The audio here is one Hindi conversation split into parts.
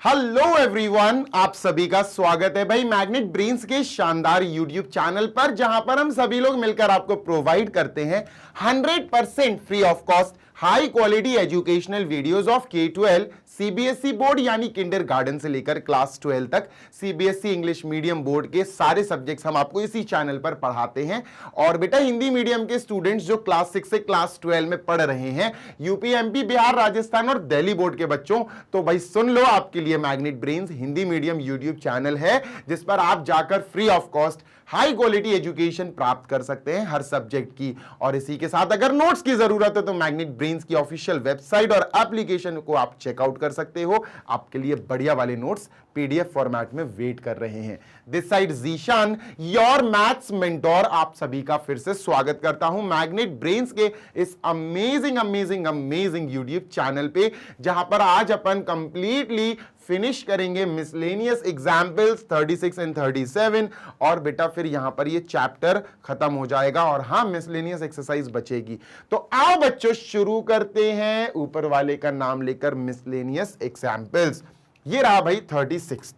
हेलो एवरीवन, आप सभी का स्वागत है भाई मैग्नेट ब्रेन्स के शानदार यूट्यूब चैनल पर, जहां पर हम सभी लोग मिलकर आपको प्रोवाइड करते हैं 100% free of cost high quality educational videos of K-12 CBSE board यानी किंडरगार्टन से लेकर क्लास 12 तक सीबीएसई इंग्लिश मीडियम बोर्ड के सारे सब्जेक्ट्स हम आपको इसी चैनल पर पढ़ाते हैं। और बेटा हिंदी मीडियम के स्टूडेंट्स जो क्लास 6 से क्लास 12 में पढ़ रहे हैं, यूपी, एमपी, बिहार, राजस्थान और दिल्ली बोर्ड के बच्चों, तो भाई सुन लो, आपके लिए magnet brains Hindi medium YouTube channel है जिस पर आप जाकर free of cost high quality education प्राप्त कर सकते हैं हर सब्जेक्ट की। और इसी के साथ अगर नोट्स की जरूरत है तो मैग्नेट ब्रेन्स की ऑफिशियल वेबसाइट और एप्लीकेशन को आप चेकआउट कर सकते हो। आपके लिए बढ़िया वाले नोट्स पीडीएफ फॉर्मेट में वेट कर रहे हैं। This side Zeeshan, your maths mentor, आप सभी का फिर से स्वागत करता हूं मैग्नेट ब्रेन्स के इस amazing amazing amazing YouTube channel पे, जहां पर आज अपन कंप्लीटली फिनिश करेंगे मिसलेनियस एग्जाम्पल्स 36 एंड 37। और बेटा फिर यहां पर ये चैप्टर खत्म हो जाएगा और हाँ, मिसलेनियस एक्सरसाइज बचेगी। तो आओ बच्चों शुरू करते हैं ऊपर वाले का नाम लेकर मिसलेनियस एग्जाम्पल्स। ये रहा भाई 36,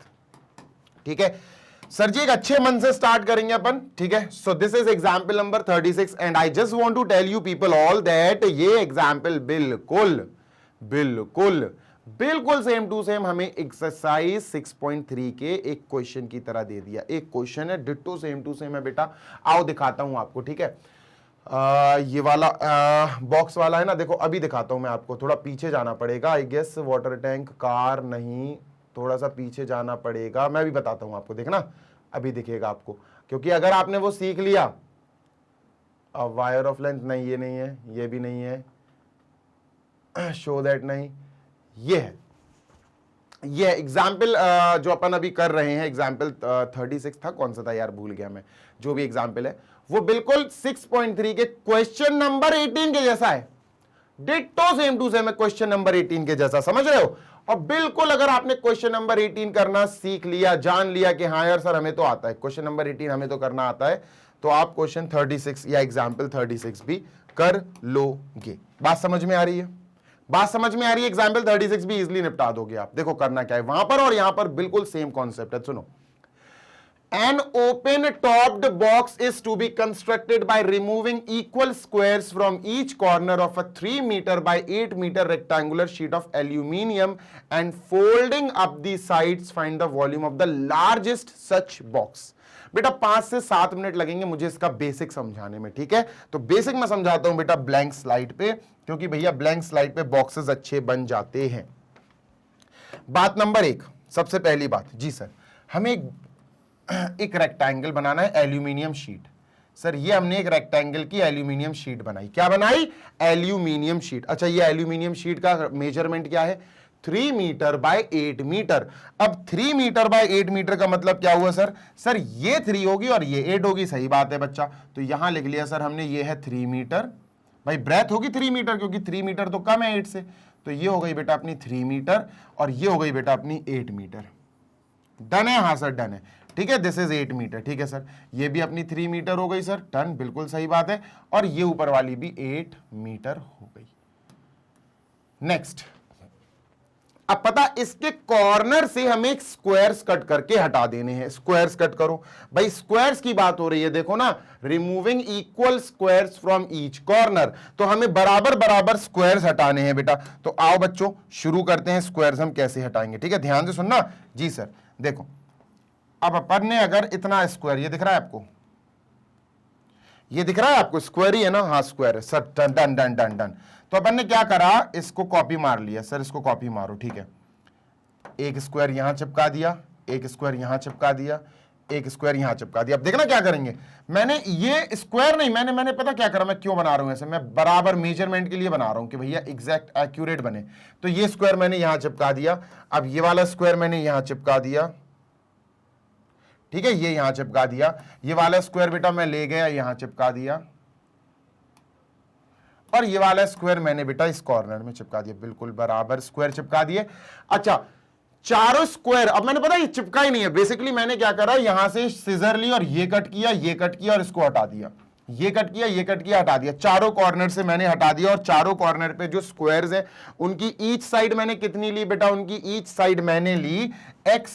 ठीक है सर जी, एक अच्छे मन से स्टार्ट करेंगे अपन, ठीक है। So this is example number 36 and I just want to tell you people all that ये एग्जाम्पल बिल्कुल बिल्कुल बिल्कुल सेम टू सेम हमें एक्सरसाइज 6.3 के एक क्वेश्चन की तरह दे दिया। एक क्वेश्चन है, डिट्टो सेम टू सेम है बेटा। आओ दिखाता हूं आपको, ठीक है। ये वाला बॉक्स वाला है ना, देखो अभी दिखाता हूं मैं आपको। थोड़ा पीछे जाना पड़ेगा, I guess water tank, car नहीं, थोड़ा सा पीछे जाना पड़ेगा। मैं भी बताता हूं आपको, देखना अभी दिखेगा आपको, क्योंकि अगर आपने वो सीख लिया, वायर ऑफ लेंथ नहीं, ये नहीं है, ये भी नहीं है, शो दैट नहीं, ये है। ये एग्जाम्पल जो अपन अभी कर रहे हैं, एग्जाम्पल 36 था, कौन सा था यार, भूल गया मैं। जो भी एग्जाम्पल है वो बिल्कुल 6.3 के क्वेश्चन नंबर 18 के जैसा है, डिट्टो सेम टू सेम है क्वेश्चन नंबर 18 के जैसा, समझ रहे हो। और बिल्कुल अगर आपने क्वेश्चन नंबर 18 करना सीख लिया, जान लिया कि हाँ यार सर हमें तो आता है, क्वेश्चन नंबर 18 हमें तो करना आता है, तो आप क्वेश्चन 36 या एग्जाम्पल 36 भी कर लोगे। बात समझ में आ रही है? बात समझ में आ रही है? एग्जाम्पल 36 भी इजीली निपटा दोगे आप। देखो करना क्या है वहां पर और यहां पर, बिल्कुल सेम कॉन्सेप्ट है। सुनो, an open topped box is to be constructed by removing equal squares from each corner of a 3 meter by 8 meter rectangular sheet of aluminium and folding up the sides. Find the volume of the largest such box. बेटा 5 से 7 मिनट लगेंगे मुझे इसका बेसिक समझाने में, ठीक है। तो बेसिक मैं समझाता हूं बेटा ब्लैंक स्लाइड पे, क्योंकि भैया ब्लैंक स्लाइड पे बॉक्सेस अच्छे बन जाते हैं। बात नंबर 1, सबसे पहली बात, जी सर हमें एक रेक्टेंगल बनाना है, एल्यूमिनियम शीट। सर ये हमने एक रेक्टेंगल की एल्यूमिनियम शीट बनाई। क्या बनाई? Aluminium sheet. अच्छा, ये एल्यूमिनियम शीट का मेजरमेंट क्या है? 3 मीटर बाय 8 मीटर। अब 3 मीटर बाय 8 मीटर का मतलब क्या हुआ सर? सर ये 3 होगी और ये 8 होगी, सही बात है बच्चा। तो यहां लिख लिया सर हमने, ये है 3 मीटर, भाई ब्रेथ होगी 3 मीटर, क्योंकि 3 मीटर तो कम है 8 से, तो ये हो गई बेटा अपनी 3 मीटर और ये हो गई बेटा अपनी 8 मीटर। डन है? हाँ सर डन है, ठीक है। दिस इज 8 मीटर, ठीक है सर। ये भी अपनी 3 मीटर हो गई सर, टन, बिल्कुल सही बात है। और ये ऊपर वाली भी 8 मीटर हो गई। नेक्स्ट, अब पता, इसके कॉर्नर से हमें एक स्क्वायर्स कट करके हटा देने हैं। स्क्वायर्स कट करो भाई, स्क्वायर्स की बात हो रही है, देखो ना, removing equal squares from each corner, तो हमें बराबर बराबर स्क्वायर्स हटाने हैं बेटा। तो आओ बच्चों शुरू करते हैं, स्क्वायर्स हम कैसे हटाएंगे, ठीक है। ध्यान से सुनना जी सर। देखो अब अपन ने अगर इतना स्क्वायर, ये दिख रहा है आपको, ये दिख रहा है आपको, स्क्वायर ही है ना, हाँ स्क्वायर है sir, done done done done done. तो अपन ने क्या करा, इसको कॉपी मार लिया सर, इसको कॉपी मारो, ठीक है। एक स्क्वायर यहां चिपका दिया, एक स्क्वायर यहां चिपका दिया, एक स्क्वायर यहां चिपका दिया। अब देखना क्या करेंगे, मैंने ये स्क्वायर नहीं, मैंने पता क्या करा, मैं क्यों बना रहा हूं ऐसे, मैं बराबर मेजरमेंट के लिए बना रहा हूं कि भैया एग्जैक्ट एक्यूरेट बने। तो ये स्क्वायर मैंने यहां चिपका दिया, अब ये वाला स्क्वायर मैंने यहां चिपका दिया, ठीक है, ये यहां चिपका दिया। ये वाला स्क्वायर बेटा मैं ले गया, यहां चिपका दिया, और ये वाला स्क्वायर मैंने बेटा इस कॉर्नर में चिपका दिया, बिल्कुल बराबर स्क्वायर चिपका दिए। अच्छा, चारों स्क्वायर, अब मैंने पता ये चिपका ही नहीं है, बेसिकली मैंने क्या करा, यहां से सिजर ली और ये कट किया, ये कट किया और इसको हटा दिया। ये कट किया, ये कट किया, हटा दिया, चारों कॉर्नर से मैंने हटा दिया, और चारों कॉर्नर पे जो स्क्वायर्स है उनकी ईच साइड मैंने कितनी ली बेटा, उनकी ईच साइड मैंने ली x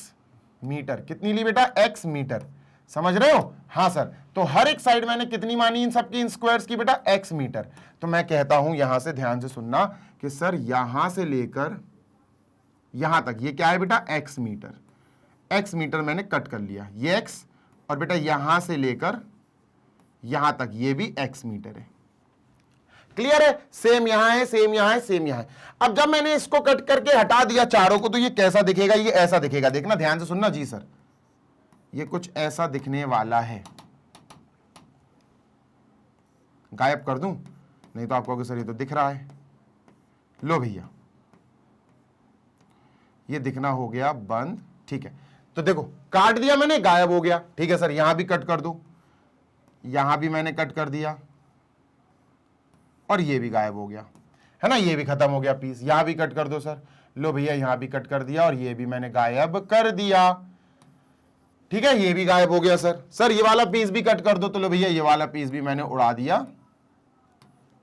मीटर। कितनी ली बेटा, x मीटर। समझ रहे हो? हाँ सर। तो हर एक साइड मैंने कितनी मानी इन सबकी, इन स्क्वायर्स की बेटा, x मीटर। तो मैं कहता हूं, यहां से ध्यान से सुनना कि सर यहां से लेकर यहां तक ये क्या है बेटा, x मीटर। x मीटर मैंने कट कर लिया, ये x, और बेटा यहां से लेकर यहां तक ये भी x मीटर है। क्लियर है? सेम यहां है, सेम यहां है, सेम यहां है। अब जब मैंने इसको कट करके हटा दिया चारों को, तो ये कैसा दिखेगा, ये ऐसा दिखेगा। देखना ध्यान से सुनना। जी सर, ये कुछ ऐसा दिखने वाला है। गायब कर दूं? नहीं तो आपको सर ये तो दिख रहा है। लो भैया, ये दिखना हो गया बंद। ठीक है, तो देखो काट दिया मैंने, गायब हो गया। ठीक है सर, यहां भी कट कर दो, यहां भी मैंने कट कर दिया, और ये भी गायब हो गया, है ना, ये भी खत्म हो गया पीस। यहां भी कट कर दो सर। लो भैया, यहां भी कट कर दिया, और ये भी मैंने गायब कर दिया। ठीक है, ये भी गायब हो गया सर। सर ये वाला पीस भी कट कर दो। तो लो भैया, ये वाला पीस भी मैंने उड़ा दिया।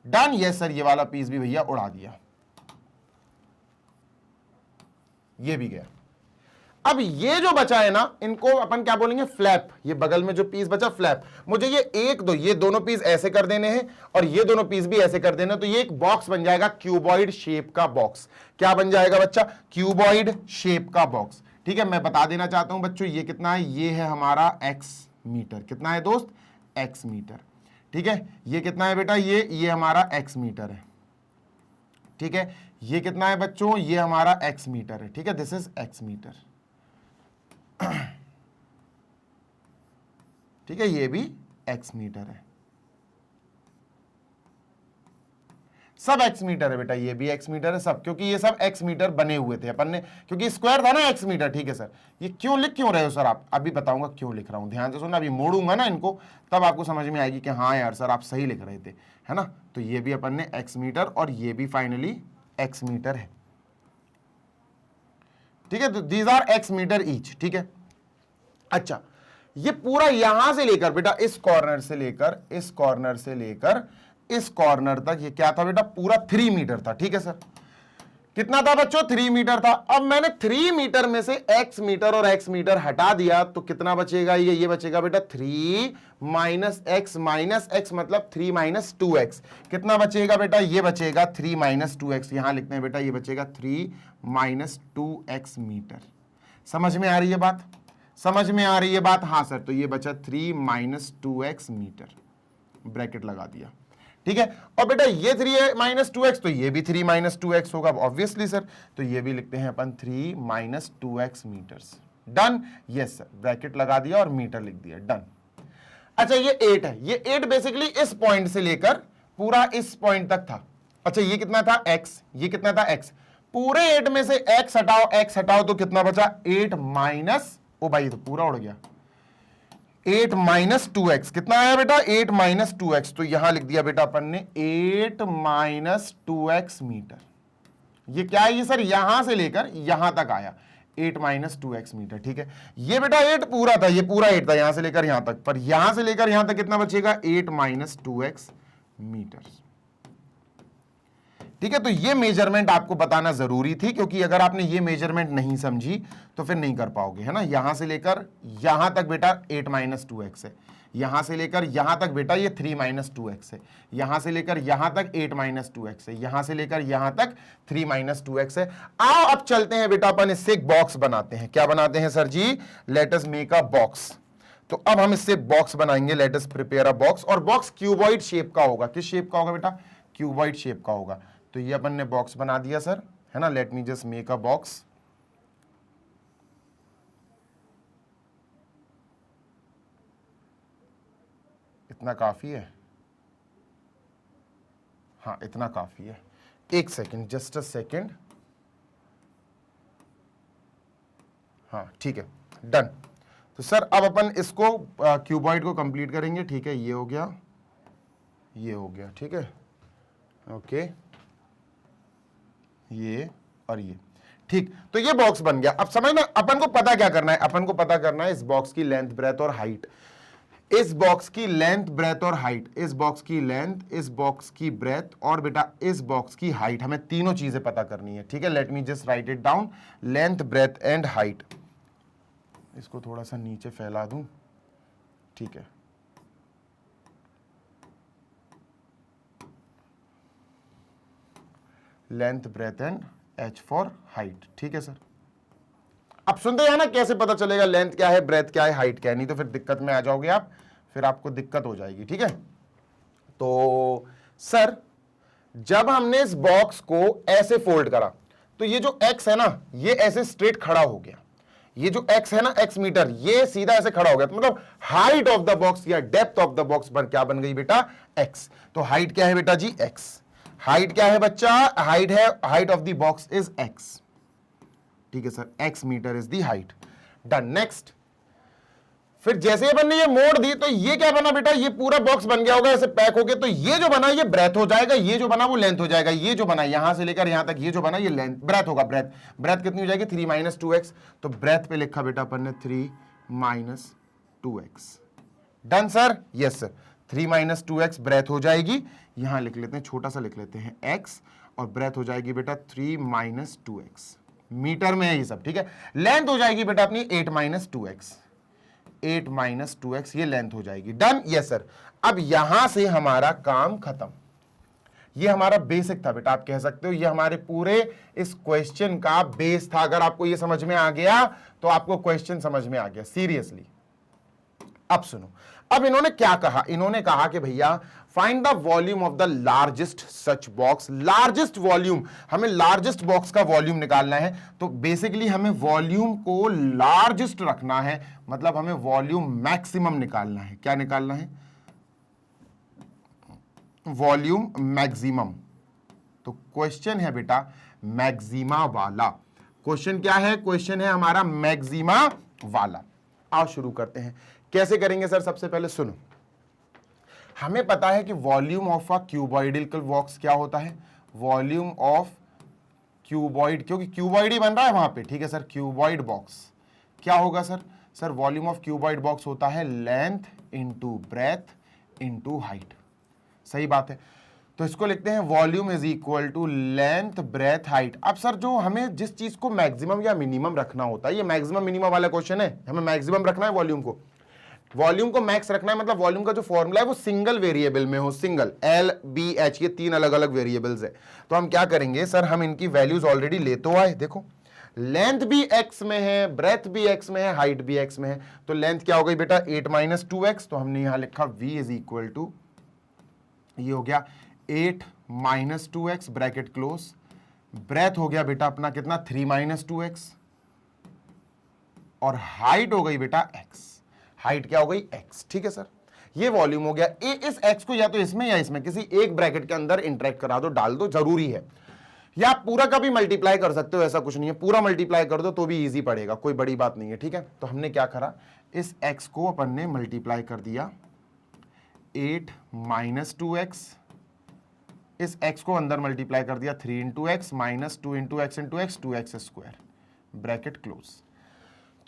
डन। यस सर, ये वाला पीस भी भैया उड़ा दिया, ये भी गया। अब ये जो बचा है ना, इनको अपन क्या बोलेंगे, फ्लैप। ये बगल में जो पीस बचा, फ्लैप। मुझे ये एक दो, ये दोनों पीस ऐसे कर देने हैं, और ये दोनों पीस भी ऐसे कर देने। तो ये एक बॉक्स बन जाएगा, क्यूबॉइड शेप का बॉक्स। क्या बन जाएगा बच्चा, क्यूबॉइड शेप का बॉक्स। ठीक है, मैं बता देना चाहता हूं बच्चों, ये कितना है, ये है हमारा x मीटर। कितना है दोस्त, x मीटर। ठीक है, ये कितना है बेटा, ये हमारा x मीटर है। ठीक है, ये कितना है बच्चों, ये हमारा x मीटर है। ठीक है, दिस इज x मीटर। ठीक है, ये भी x मीटर है, सब x मीटर है बेटा, ये भी x मीटर है सब, क्योंकि ये सब x मीटर बने हुए थे अपन ने, क्योंकि स्क्वायर था ना x मीटर। ठीक है सर, ये क्यों लिख क्यों रहे हो सर आप, अभी बताऊंगा क्यों लिख रहा हूं, ध्यान से सुनना। अभी मोड़ूंगा ना इनको, तब आपको समझ में आएगी कि हाँ यार सर आप सही लिख रहे थे, है ना। तो ये भी अपन ने x मीटर, और ये भी फाइनली x मीटर है। ठीक है, तो these are x metre each. ठीक है, अच्छा, ये पूरा यहां से लेकर बेटा, इस कॉर्नर से लेकर, इस कॉर्नर से लेकर इस कॉर्नर तक, ये क्या था बेटा, पूरा 3 मीटर था। ठीक है सर, कितना था बच्चों, 3 मीटर था। अब मैंने 3 मीटर में से x मीटर और x मीटर हटा दिया, तो कितना बचेगा, ये बचेगा बेटा 3 माइनस x मतलब 3 माइनस 2x। कितना बचेगा बेटा, ये बचेगा 3 माइनस 2x। यहां लिखते हैं बेटा, ये बचेगा 3 माइनस 2x मीटर। समझ में आ रही है बात, समझ में आ रही है बात? हाँ सर, तो ये बचा 3 माइनस 2x मीटर, ब्रैकेट लगा दिया। ठीक है, और बेटा ये 3 माइनस 2x, तो ये भी 3 माइनस 2x होगा ऑब्वियसली सर। तो ये भी लिखते हैं अपन 3 minus 2x metres. Done. Yes sir, bracket लगा दिया और मीटर लिख दिया। डन। अच्छा, ये 8 है, ये 8 बेसिकली इस पॉइंट से लेकर पूरा इस पॉइंट तक था। अच्छा, ये कितना था x, ये कितना था x, पूरे 8 में से x हटाओ तो कितना बचा, 8 माइनस, ओ भाई तो पूरा उड़ गया, 8 माइनस 2x। कितना आया बेटा, 8 माइनस 2x। तो यहां लिख दिया बेटा अपन ने 8 माइनस 2x मीटर। ये क्या है, ये सर यहां से लेकर यहां तक आया, 8 माइनस 2x मीटर। ठीक है, ये बेटा 8 पूरा था, ये पूरा 8 था यहां से लेकर यहां तक, पर यहां से लेकर यहां तक कितना बचेगा, 8 माइनस 2x मीटर। ठीक है, तो ये मेजरमेंट आपको बताना जरूरी थी, क्योंकि अगर आपने ये मेजरमेंट नहीं समझी तो फिर नहीं कर पाओगे, है ना। यहां से लेकर यहां तक बेटा 8 माइनस 2x है, यहां से लेकर यहां तक बेटा ये 3 माइनस 2x है, यहां से लेकर यहां तक 8 माइनस 2x है, यहां से लेकर यहां तक 3 माइनस 2x है। आओ अब चलते हैं बेटा, अपन इससे एक बॉक्स बनाते हैं। क्या बनाते हैं sir ji, let us make a box. तो अब हम इससे बॉक्स बनाएंगे, let us prepare a box. और बॉक्स क्यूबॉइड शेप का होगा। किस शेप का होगा बेटा, क्यूबॉइड शेप का होगा। तो ये अपन ने बॉक्स बना दिया सर, है ना। Late me just make a box. इतना काफी है, हाँ इतना काफी है। एक सेकेंड, जस्ट अ सेकेंड, हाँ ठीक है, डन। तो सर अब अपन इसको क्यूबॉइड को कंप्लीट करेंगे। ठीक है, ये हो गया, ये हो गया, ठीक है, ओके, ये और ये, ठीक। तो ये बॉक्स बन गया। अब समझना, अपन को पता क्या करना है, अपन को पता करना है इस बॉक्स की लेंथ, ब्रेथ और हाइट। इस बॉक्स की लेंथ, ब्रेथ और हाइट, इस बॉक्स की लेंथ, इस बॉक्स की ब्रेथ और बेटा इस बॉक्स की हाइट, हमें तीनों चीजें पता करनी है, ठीक है। Let me just write it down, length, breadth and height. इसको थोड़ा सा नीचे फैला दूं, ठीक है। Length, breadth and H for height, ठीक है सर। अब सुनते हैं ना कैसे पता चलेगा लेंथ क्या है, ब्रेथ क्या है, हाइट क्या है, नहीं तो फिर दिक्कत में आ जाओगे आप, फिर आपको दिक्कत हो जाएगी, ठीक है। तो सर जब हमने इस बॉक्स को ऐसे फोल्ड करा तो ये जो x है ना ये ऐसे स्ट्रेट खड़ा हो गया, ये जो x है ना x मीटर, ये सीधा ऐसे खड़ा हो गया, तो मतलब हाइट ऑफ द बॉक्स या डेप्थ ऑफ द बॉक्स पर क्या बन गई बेटा, x। तो हाइट क्या है बेटा जी, x। हाइट क्या है बच्चा, हाइट है, height of the box is x, ठीक है sir, x metre is the height. Done. Next, फिर जैसे अपन ने ये मोड़ दी तो ये क्या बना बेटा, ये पूरा बॉक्स बन गया होगा ऐसे पैक हो गया, तो ये जो बना ये ब्रेथ हो जाएगा, ये जो बना वो लेंथ हो जाएगा, ये जो बना यहां से लेकर यहां तक ये जो बना ये लेंथ, ब्रेथ होगा। ब्रेथ, ब्रेथ कितनी हो जाएगी, 3 माइनस 2x। तो ब्रेथ पे लिखा बेटा अपन ने 3 minus 2x। Done sir, yes sir, 3 minus 2x breadth हो जाएगी, यहां लिख लेते हैं, छोटा सा लिख लेते हैं x, और ब्रेथ हो जाएगी बेटा 3 माइनस 2x, मीटर में है ये सब, ठीक है। लेंथ हो जाएगी बेटा अपनी 8 माइनस 2x, 8 माइनस 2x, ये लेंथ हो जाएगी। Done, yes sir. अब यहां से हमारा काम खत्म। ये हमारा बेसिक था बेटा, आप कह सकते हो ये हमारे पूरे इस क्वेश्चन का बेस था। अगर आपको ये समझ में आ गया तो आपको क्वेश्चन समझ में आ गया, सीरियसली। अब सुनो, अब इन्होंने क्या कहा, इन्होंने कहा कि भैया find the volume of the largest such box. Largest volume, हमें लार्जेस्ट बॉक्स का वॉल्यूम निकालना है, तो बेसिकली हमें वॉल्यूम को लार्जेस्ट रखना है, मतलब हमें वॉल्यूम मैक्सिमम निकालना है। क्या निकालना है, वॉल्यूम मैक्सिमम। तो क्वेश्चन है बेटा मैक्सिमा वाला। क्वेश्चन क्या है, क्वेश्चन है हमारा मैक्सिमा वाला। आओ शुरू करते हैं। कैसे करेंगे सर, सबसे पहले सुनो, हमें पता है कि volume of a cuboidal box क्या होता है, वॉल्यूम ऑफ क्यूबॉइड, क्योंकि क्यूबॉइड ही बन रहा है वहां पे, ठीक है सर। क्यूबॉइड बॉक्स क्या होगा sir, sir volume of cuboid box होता है length into breadth into height. सही बात है, तो इसको लिखते हैं volume is equal to length breadth height. अब सर जो हमें जिस चीज को मैक्सिमम या मिनिमम रखना होता है, ये मैक्सिमम मिनिमम वाला क्वेश्चन है, हमें मैक्सिमम रखना है वॉल्यूम को, वॉल्यूम को मैक्स रखना है, मतलब वॉल्यूम का जो फॉर्मूला है वो सिंगल वेरिएबल में हो, सिंगल, एल बी एच, ये 3 अलग अलग वेरिएबल्स है। तो हम क्या करेंगे सर, हम इनकी वैल्यूज ऑलरेडी ले तो आए, देखो लेंथ भी x में है, ब्रेथ भी x में है, हाइट भी x में है। तो लेंथ क्या हो गई बेटा 8 माइनस 2x, तो हमने यहां लिखा v इज इक्वल टू, ये हो गया 8 minus 2x bracket close. Breath हो गया बेटा अपना कितना 3 माइनस 2x, और हाइट हो गई बेटा x। हाइट क्या हो गई x, ठीक है सर। ये वॉल्यूम हो गया। इस x को या तो इसमें या इसमें किसी एक ब्रैकेट के अंदर इंटरेक्ट करा दो, डाल दो, जरूरी है। या आप पूरा का भी मल्टीप्लाई कर सकते हो, ऐसा कुछ नहीं है, पूरा मल्टीप्लाई कर दो तो भी इजी पड़ेगा, कोई बड़ी बात नहीं है, ठीक है। तो हमने क्या करा, इस x को अपन ने मल्टीप्लाई कर दिया 8 माइनस 2x, इस x को अंदर मल्टीप्लाई कर दिया 3 into x minus 2 into x into x, 2x square, bracket close.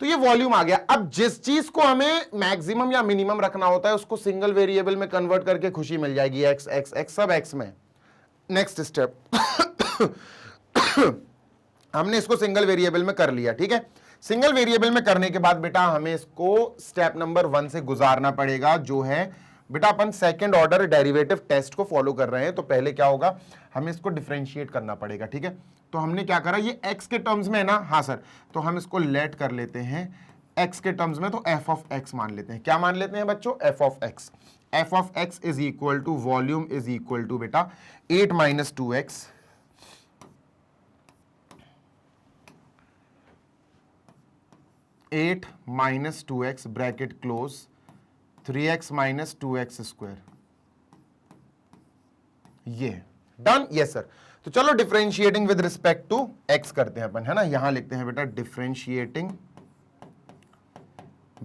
तो ये वॉल्यूम आ गया। अब जिस चीज को हमें मैक्सिमम या मिनिमम रखना होता है उसको सिंगल वेरिएबल में कन्वर्ट करके खुशी मिल जाएगी, x x x सब x में। नेक्स्ट स्टेप हमने इसको सिंगल वेरिएबल में कर लिया, ठीक है। सिंगल वेरिएबल में करने के बाद बेटा हमें इसको स्टेप नंबर 1 से गुजारना पड़ेगा, जो है बेटा अपन सेकंड ऑर्डर डेरिवेटिव टेस्ट को फॉलो कर रहे हैं। तो पहले क्या होगा, हमें इसको डिफरेंशिएट करना पड़ेगा, ठीक है। तो हमने क्या करा, ये x के टर्म्स में है ना, हाँ सर, तो हम इसको लेट कर लेते हैं x के टर्म्स में, तो f ऑफ x मान लेते हैं। क्या मान लेते हैं बच्चों, f of x। f of x is equal to volume is equal to बेटा 8 minus 2x, 8 minus 2x bracket close 3x minus 2x square, ये डन। Yes sir. तो चलो differentiating with respect to x करते हैं अपन, है ना। यहां लिखते हैं बेटा differentiating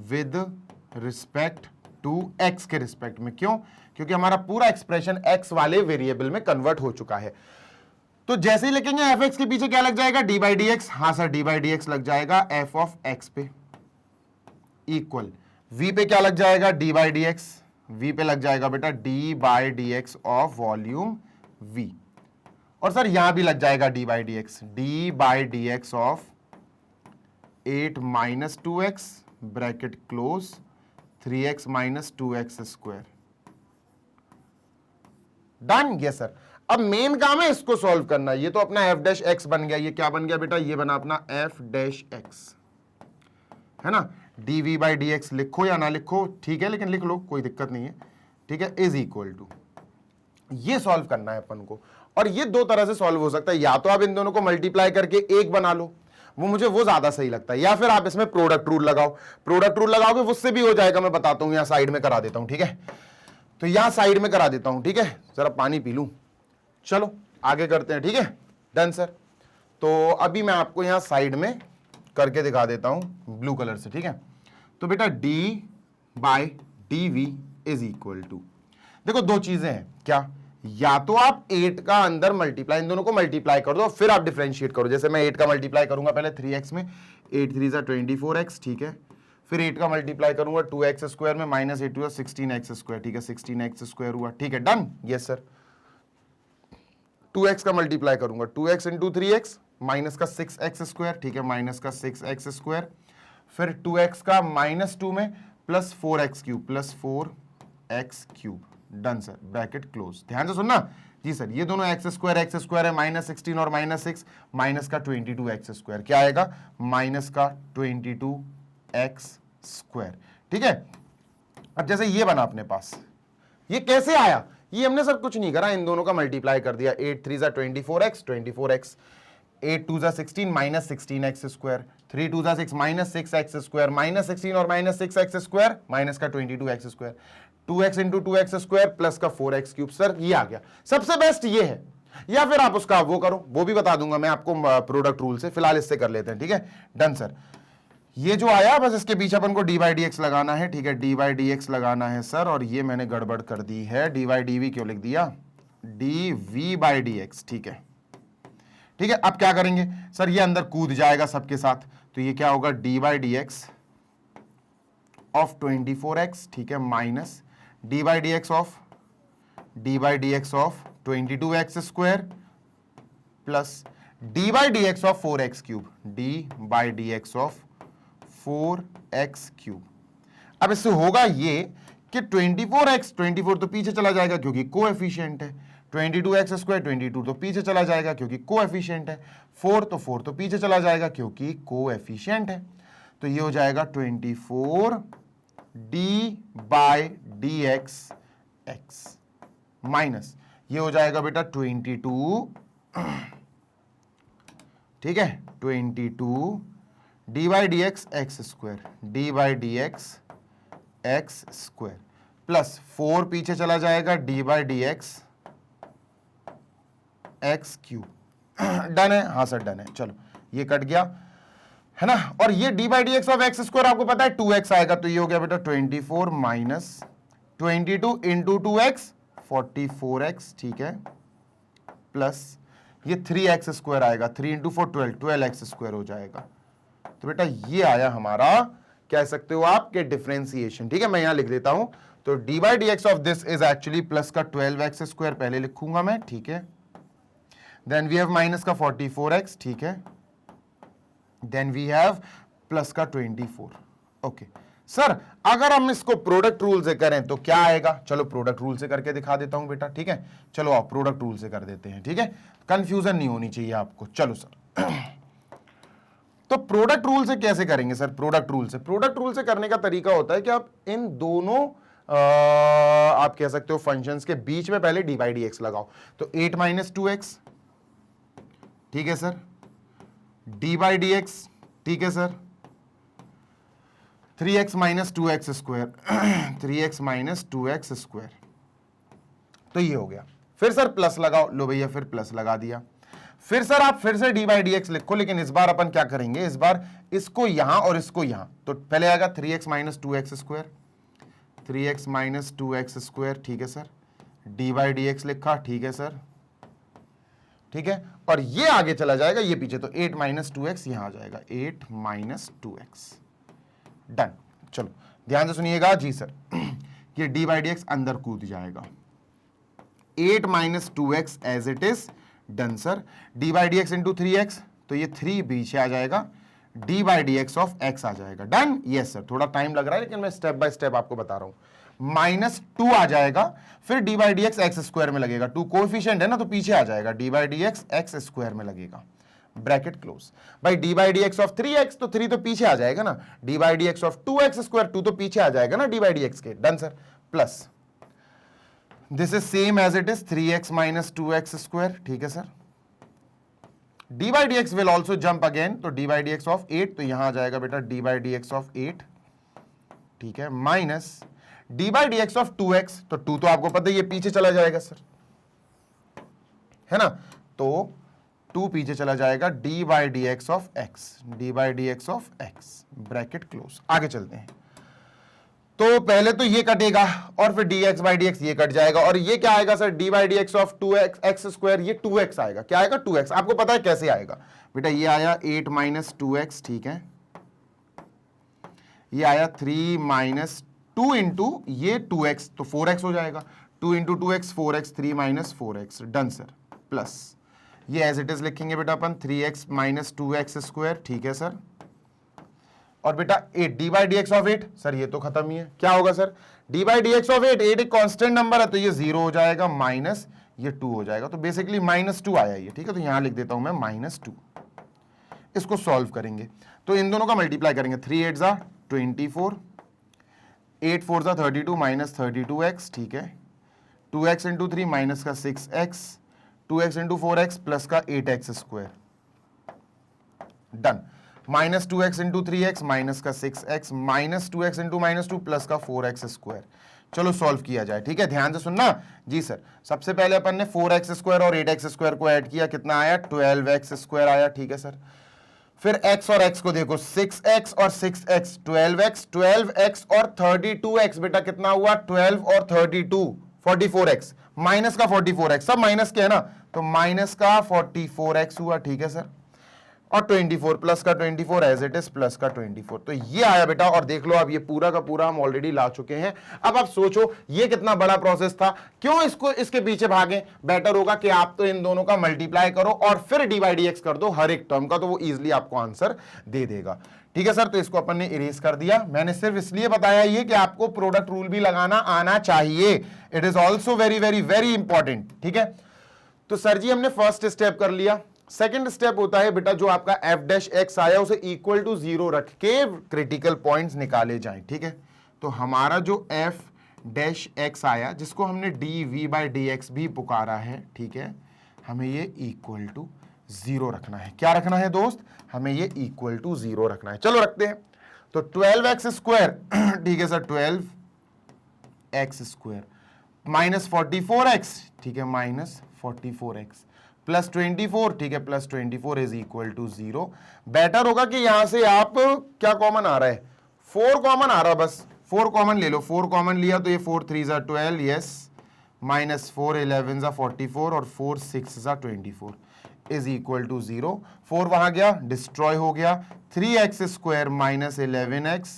with respect to x के रिस्पेक्ट में। क्यों, क्योंकि हमारा पूरा एक्सप्रेशन x वाले वेरिएबल में कन्वर्ट हो चुका है। तो जैसे ही लिखेंगे f(x) के पीछे क्या लग जाएगा, d बाई डी एक्स। हाँ sir, d by D x लग जाएगा f ऑफ x पे, इक्वल v पे क्या लग जाएगा, d by D x, v पे लग जाएगा बेटा d by D x of volume v, और सर यहां भी लग जाएगा d by D x, d by D x of 8 minus 2x bracket close 3x minus 2x square. Done. Yes sir. अब मेन काम है इसको सॉल्व करना। ये तो अपना f डैश x बन गया, ये क्या बन गया बेटा, ये बना अपना f डैश x, है ना। dv बाई डी एक्स लिखो या ना लिखो ठीक है, लेकिन लिख लो कोई दिक्कत नहीं है, ठीक है, इज इक्वल टू, ये सॉल्व करना है अपन को। और ये दो तरह से सॉल्व हो सकता है, या तो आप इन दोनों को मल्टीप्लाई करके एक बना लो, वो ज्यादा सही लगता है, या फिर आप इसमें प्रोडक्ट रूल लगाओ। प्रोडक्ट रूल लगाओगे उससे भी हो जाएगा, मैं बताता हूं, यहां साइड में करा देता हूं, ठीक है। तो यहां साइड में करा देता हूं, ठीक है, जरा पानी पी लूं। चलो आगे करते हैं, ठीक है। Done sir. तो अभी मैं आपको यहां साइड में करके दिखा देता हूं ब्लू कलर से, ठीक है। तो बेटा d by D V is equal to, देखो दो चीजें हैं, क्या, या तो आप 8 का अंदर मल्टीप्लाई, इन दोनों को मल्टीप्लाई कर दो, फिर आप डिफरेंशिएट करो। जैसे मैं 8 का मल्टीप्लाई करूंगा पहले 3x में, 8 3 जा 24x, ठीक है। फिर 8 का मल्टीप्लाई करूंगा 2x स्क्वायर में, माइनस 8 हुआ 16x स्क्वायर, ठीक है, 16x स्क्वायर हुआ, ठीक है। डन। Yes sir. 2x का मल्टीप्लाई करूंगा 2x इंटू 3x माइनस का 6x स्क्वायर, ठीक है, माइनस का 6x स्क्वायर। फिर 2x का माइनस 2 में plus 4x cube, plus 4x cube. Done sir, bracket close. ध्यान से सुनना जी सर, ये दोनों x स्क्वायर है, माइनस 16 और माइनस 6, माइनस का 22x स्क्वायर, क्या आएगा, माइनस का 22x स्क्वायर, ठीक है। अब जैसे ये बना अपने पास, ये कैसे आया, ये हमने सर कुछ नहीं करा, इन दोनों का मल्टीप्लाई कर दिया, 8 3 जा 24x, 24x, 8 2 जा 16 माइनस 16x स्क्वायर, 3 2 जा 6 माइनस 6x स्क्वायर, माइनस 16 और माइनस 6x स्क्वायर, माइनस का 22x square, 2x into 2x square plus का 4x क्यूब। सर ये आ गया, सबसे बेस्ट ये है, या फिर आप उसका वो करो, वो भी बता दूंगा मैं आपको प्रोडक्ट रूल से, फिलहाल इससे कर लेते हैं, ठीक है। Done sir. ये जो आया बस इसके पीछे अपन को d बाई डी एक्स लगाना है, ठीक है, d बाई डी एक्स लगाना है सर, और ये मैंने गड़बड़ कर दी है, d बाई डी वी क्यों लिख दिया, dv बाई डी एक्स, ठीक है, ठीक है। अब क्या करेंगे सर, ये अंदर कूद जाएगा सबके साथ, तो ये क्या होगा, d by D x of 24x, ठीक है, minus d by D x of 22x square plus d by D x of 4x cube, d by D x of 4x cube. अब इससे होगा ये कि 24 तो पीछे चला जाएगा क्योंकि कोएफिशिएंट है, 22x स्क्वायर 22 तो पीछे चला जाएगा क्योंकि कोएफिशिएंट है, 4 तो पीछे चला जाएगा क्योंकि कोएफिशिएंट है। तो ये हो जाएगा 24 d by D X x minus ये हो जाएगा बेटा 22, ठीक है, 22 D by D X X square, D by D X X square plus 4 पीछे चला जाएगा, D by D X x cube. Done है, हाँ सर डन है। चलो ये कट गया, है ना, और ये D by D x of x square आपको पता है 2x आएगा, तो ये हो गया बेटा 24 माइनस 22 इंटू 2x 44x, ठीक है, प्लस ये 3x स्क्वायर आएगा, 3 इंटू 4 12x स्क्वायर हो जाएगा। तो बेटा ये आया हमारा, कह सकते हो आप कि डिफरेंशिएशन, ठीक है। मैं यहां लिख देता हूं, तो D by D x of this is actually plus का 12x स्क्वायर पहले लिखूंगा मैं, ठीक है, देन वी हैव माइनस का 44x, ठीक है, देन वी हैव प्लस का 24। ओके सर, अगर हम इसको प्रोडक्ट रूल से करें तो क्या आएगा, चलो प्रोडक्ट रूल से करके दिखा देता हूं बेटा, ठीक है। चलो आप प्रोडक्ट रूल से कर देते हैं, ठीक है, कंफ्यूजन नहीं होनी चाहिए आपको। चलो सर तो प्रोडक्ट रूल से कैसे करेंगे सर, प्रोडक्ट रूल से करने का तरीका होता है कि आप इन दोनों आप कह सकते हो फंक्शंस के बीच में पहले डी बाई डी एक्स लगाओ, तो 8 माइनस 2x, ठीक है sir, D by D x, ठीक है sir, 3x minus 2x square 3x minus 2x square, तो ये हो गया। फिर सर प्लस लगाओ, लो भैया फिर प्लस लगा दिया। फिर सर आप फिर से डी बाई डी एक्स लिखो, लेकिन इस बार अपन क्या करेंगे, इस बार इसको यहां और इसको यहां, तो पहले आएगा 3x minus 2x square, 3x minus 2x square, ठीक है sir, D by D x लिखा, ठीक है सर, ठीक है, और ये आगे चला जाएगा, ये पीछे, तो 8 माइनस 2x यहां आ जाएगा, 8 माइनस 2x। डन। चलो ध्यान से सुनिएगा जी सर, कि डी बाई डी एक्स अंदर कूद जाएगा, 8 minus 2x as it is, done sir. D by D X into 3x, तो ये 3 पीछे आ जाएगा, D by D x of x आ जाएगा, डन। यस सर, थोड़ा टाइम लग रहा है लेकिन मैं स्टेप बाय स्टेप आपको बता रहा हूं। -2 आ जाएगा, फिर D by D X X square में लगेगा, 2 कोएफिशिएंट है ना तो पीछे आ जाएगा, D by D X X square में लगेगा, ब्रैकेट क्लोज। भाई D by D x of 3x, तो 3 तो पीछे आ जाएगा ना, D by D x of 2x square, 2 तो पीछे आ जाएगा ना डी बाई डी एक्स के, done sir. Plus this is same as it is 3x minus 2x square, ठीक है sir. D by D X will also jump again, तो D by D x of 8, तो यहां आ जाएगा बेटा D by D x of 8, ठीक है, minus D by D x of 2x, तो 2 तो आपको पता है ये पीछे चला जाएगा सर, है ना, तो 2 पीछे चला जाएगा, D by D x of x, D by D x of x, bracket close. आगे चलते हैं, तो पहले तो ये कटेगा और फिर D x by D x ये कट जाएगा, और ये क्या आएगा sir, D by D x of 2x x square, ये 2x आएगा, क्या आएगा 2x, आपको पता है कैसे आएगा बेटा, ये आया 8 माइनस 2x, ठीक है, ये आया 3 माइनस 2 इंटू ये 2x, तो 4x हो जाएगा, 2 into 2x 4x, 3 minus 4x, done sir. Plus ये एज इट इज लिखेंगे बेटा अपन 3x माइनस 2x स्क्वायर, ठीक है सर, और बेटा 8 D by D x of 8, sir ये तो खत्म ही है, क्या होगा sir, D by D x of 8, 8 एक कांस्टेंट नंबर है तो ये 0 हो जाएगा, माइनस ये 2 हो जाएगा, तो बेसिकली -2 आया ये, ठीक है, तो यहां लिख देता हूं मैं -2। इसको सॉल्व करेंगे तो इन दोनों का मल्टीप्लाई करेंगे, 3 8 जा 24, 8 4 जा 32 माइनस 32x, ठीक है, 2x इंटू 3 माइनस का 6x, 2x into 4x plus का 8x square, done. -2x into 3x minus का 6x, -2x इंटू -2 प्लस का 4x स्क्वायर। चलो सॉल्व किया जाए, ठीक है, ध्यान से सुनना जी सर। सबसे पहले अपन ने 4x स्क्वायर और 8x स्क्वायर को ऐड किया, कितना आया 12x स्क्वायर आया, ठीक है सर। फिर x और x को देखो, 6x और 6x 12x, 12x और 32x, बेटा कितना हुआ 12 और 32 44x, माइनस का 44x, सब माइनस के है ना, तो माइनस का 44x हुआ, ठीक है सर, और 24 प्लस का 24 एज इट इज प्लस का 24, तो ये आया बेटा। और देख लो अब ये पूरा का पूरा हम ऑलरेडी ला चुके हैं। अब आप सोचो ये कितना बड़ा प्रोसेस था, क्यों इसको इसके पीछे भागे, बेटर होगा कि आप तो इन दोनों का मल्टीप्लाई करो और फिर डी बाई डी एक्स कर दो हर एक टर्म का, तो वो इजिली आपको आंसर दे देगा, ठीक है सर। तो इसको अपन ने इरेज कर दिया, मैंने सिर्फ इसलिए बताया ये कि आपको प्रोडक्ट रूल भी लगाना आना चाहिए, it is also very very very important, ठीक है। तो सर जी हमने फर्स्ट स्टेप कर लिया, सेकेंड स्टेप होता है बेटा जो आपका एफ डैश एक्स आया उसे इक्वल टू 0 रख के क्रिटिकल पॉइंट्स निकाले जाएं, ठीक है। तो हमारा जो एफ डैश एक्स आया जिसको हमने D V by D X भी पुकारा है, ठीक है, हमें ये इक्वल टू 0 रखना है। क्या रखना है दोस्त, हमें ये इक्वल टू 0 रखना है। चलो रखते हैं, तो 12x स्क्वायर, ठीक है sir, 12x square minus 44x, ठीक है, माइनस 44x प्लस 24, ठीक है, plus 24 is equal to 0। Better होगा कि यहां से आप क्या कॉमन आ रहा है, 4 कॉमन आ रहा है, बस 4 कॉमन ले लो, 4 कॉमन लिया तो ये 4 3 जा 12, यस, माइनस 4 11 जा 44 और 4 6 जा 24 इज इक्वल टू 0। 4 वहां गया, डिस्ट्रॉय हो गया, 3x square minus 11x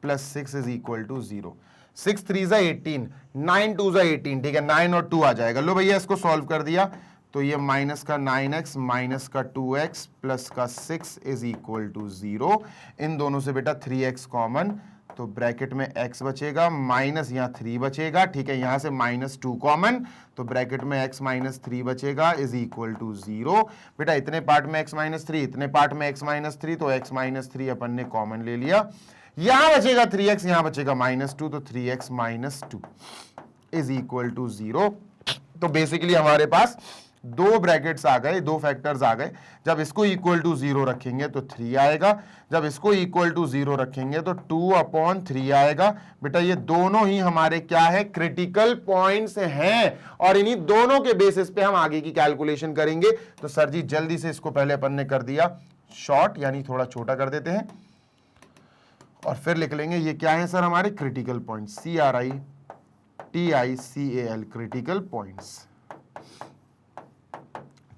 plus 6 is equal to 0। 6 3 जा 18, 9 2 जा 18, ठीक है, 9 और 2 आ जाएगा। लो भैया इसको सॉल्व कर दिया तो ये माइनस का 9x माइनस का 2x प्लस का 6 इज इक्वल टू 0। इन दोनों से बेटा 3x कॉमन, तो ब्रैकेट में x बचेगा, माइनस यहाँ 3 बचेगा, ठीक है, यहां से -2 कॉमन, तो ब्रैकेट में x माइनस 3 बचेगा इज इक्वल टू 0। बेटा इतने पार्ट में x माइनस 3, इतने पार्ट में x माइनस 3, तो x माइनस 3 अपन ने कॉमन ले लिया, यहां बचेगा 3x, यहां बचेगा -2, तो 3x minus 2 is equal to 0। तो बेसिकली हमारे पास दो ब्रैकेट्स आ गए, दो फैक्टर्स आ गए। जब इसको इक्वल टू 0 रखेंगे तो 3 आएगा, जब इसको इक्वल टू 0 रखेंगे तो 2/3 आएगा। बेटा ये दोनों ही हमारे क्या है, क्रिटिकल पॉइंट्स हैं, और इन्हीं दोनों के बेसिस पे हम आगे की कैलकुलेशन करेंगे। तो सर जी जल्दी से इसको पहले अपन ने कर दिया शॉर्ट, यानी थोड़ा छोटा कर देते हैं, और फिर लिख लेंगे ये क्या है सर, हमारे critical point, CRITICAL, critical points,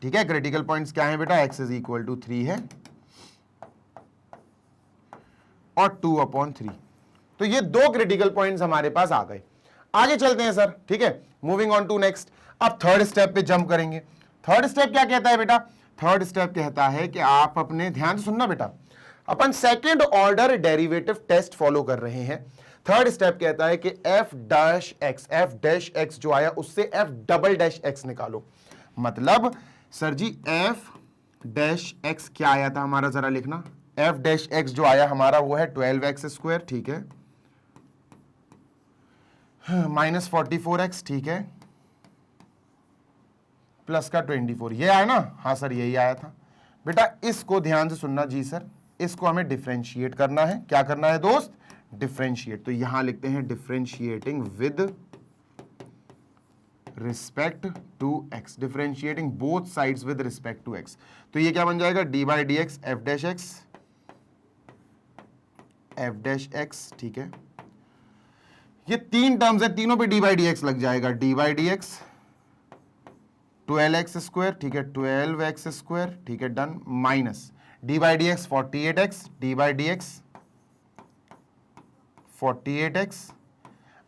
ठीक है। क्रिटिकल पॉइंट्स क्या है बेटा, x इज इक्वल टू 3 है, और 2/3। तो ये दो क्रिटिकल पॉइंट्स हमारे पास आ गए। आगे चलते हैं सर, ठीक है, मूविंग ऑन टू नेक्स्ट। अब थर्ड स्टेप पे जंप करेंगे। थर्ड स्टेप क्या कहता है बेटा? थर्ड स्टेप कहता है कि आप अपने ध्यान से सुनना बेटा, अपन second order derivative test follow कर रहे हैं। थर्ड स्टेप कहता है कि f' जो आया उससे f" निकालो। मतलब सर जी f' क्या आया था हमारा, जरा लिखना। f' जो आया हमारा वो है 12x², ठीक है, -44x, ठीक है, प्लस का 24, ये आया ना? हाँ सर यही आया था बेटा। इसको ध्यान से सुनना जी सर, इसको हमें डिफरेंशिएट करना है। क्या करना है दोस्त? डिफरेंशिएट। तो यहां लिखते हैं differentiating with respect to x, differentiating both sides with respect to x। तो ये क्या बन जाएगा? d/dx f'(x), ठीक है। ये तीन टर्म्स है, तीनों पे d/dx लग जाएगा। d/dx 12x², ठीक है, 12x², ठीक है, done, minus d/dx 48x, d/dx 48x।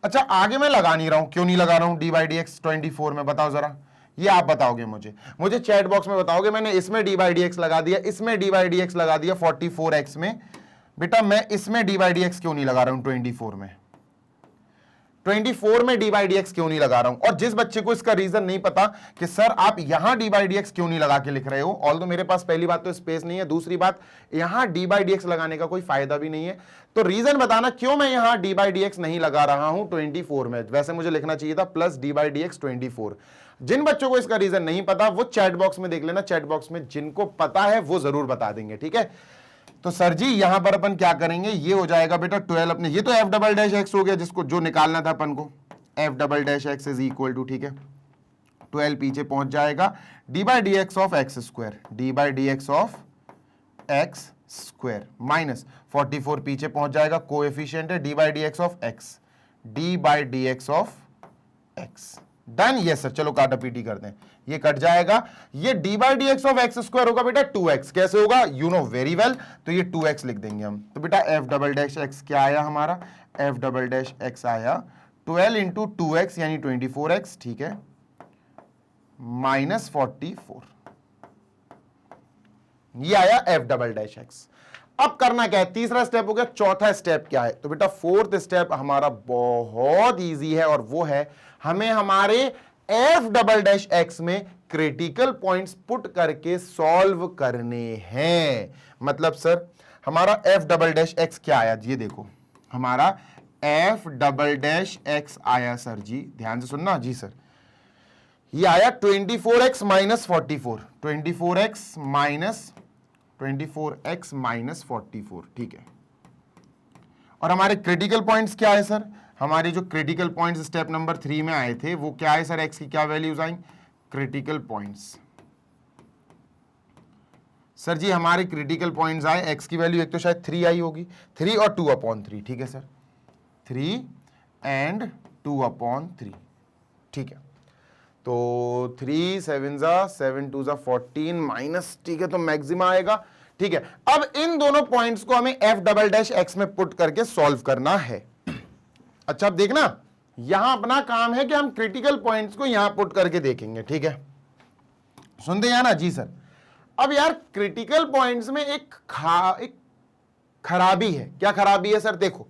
अच्छा आगे मैं लगा नहीं रहा हूं, क्यों नहीं लगा रहा हूं d/dx 24 में? बताओ जरा, ये आप बताओगे मुझे चैट बॉक्स में बताओगे। मैंने इसमें d/dx लगा दिया, इसमें d/dx लगा दिया 44x में। बेटा मैं इसमें d/dx क्यों नहीं लगा रहा हूं 24 में? 24 में d/dx क्यों नहीं लगा रहा हूं? और जिस बच्चे को इसका रीजन नहीं पता कि सर आप यहां d/dx क्यों नहीं लगा के लिख रहे हो, ऑल्दो मेरे पास पहली बात तो स्पेस नहीं है, दूसरी बात यहां d/dx लगाने का कोई फायदा भी नहीं है। तो रीजन बताना क्यों मैं यहां d/dx नहीं लगा रहा हूं 24 में। वैसे मुझे लिखना चाहिए था प्लस d/dx 24। जिन बच्चों को इसका रीजन नहीं पता वो चैट बॉक्स में देख लेना, चैट बॉक्स में जिनको पता है वो जरूर बता देंगे, ठीक है। तो सर जी यहां पर अपन क्या करेंगे, ये हो जाएगा बेटा 12 अपने, ये तो f'' हो गया जिसको जो निकालना था अपन को, f'' इज इक्वल टू, ठीक है, 12 पीछे पहुंच जाएगा d/dx of x², d/dx of x² minus 44 पीछे पहुंच जाएगा, कोएफिशिएंट है d/dx of x, d/dx of x। Done, yes sir. चलो काटा पीटी करते हैं, ये कट जाएगा। ये d/dx ऑफ x² होगा बेटा 2x। कैसे होगा? You know very well. तो ये 2x लिख देंगे हम। तो बेटा f'' क्या आया हमारा? f'' आया 12 इंटू 2x यानी 24x, ठीक है, माइनस 44, ये आया f''। अब करना क्या है? तीसरा स्टेप हो गया। चौथा स्टेप क्या है? तो बेटा फोर्थ स्टेप हमारा बहुत इजी है, और वो है हमें हमारे f''x में क्रिटिकल पॉइंट्स पुट करके सॉल्व करने हैं। मतलब सर हमारा f''x क्या आया? ये देखो हमारा f''x आया सर जी, ध्यान से सुनना जी सर, ये आया 24x माइनस 44, 24x माइनस 44, ठीक है। और हमारे क्रिटिकल पॉइंट्स क्या है सर? हमारे जो क्रिटिकल पॉइंट्स स्टेप नंबर 3 में आए थे वो क्या है सर? x की क्या वैल्यूज आई? क्रिटिकल पॉइंट्स सर जी, हमारे क्रिटिकल पॉइंट्स आए, x की वैल्यू एक तो शायद 3 आई होगी, 3 और 2/3, ठीक है सर, 3 एंड 2/3, ठीक है। तो 3 7 7 2 14 माइनस, ठीक है, तो मैक्सिमा आएगा, ठीक है। अब इन दोनों पॉइंट्स को हमें f''x में पुट करके सॉल्व करना है। अच्छा अब देखना, यहां अपना काम है कि हम क्रिटिकल पॉइंट्स को यहां पुट करके देखेंगे, ठीक है, सुनते हैं ना जी सर। अब यार क्रिटिकल पॉइंट्स में एक खराबी है। क्या खराबी है सर? देखो,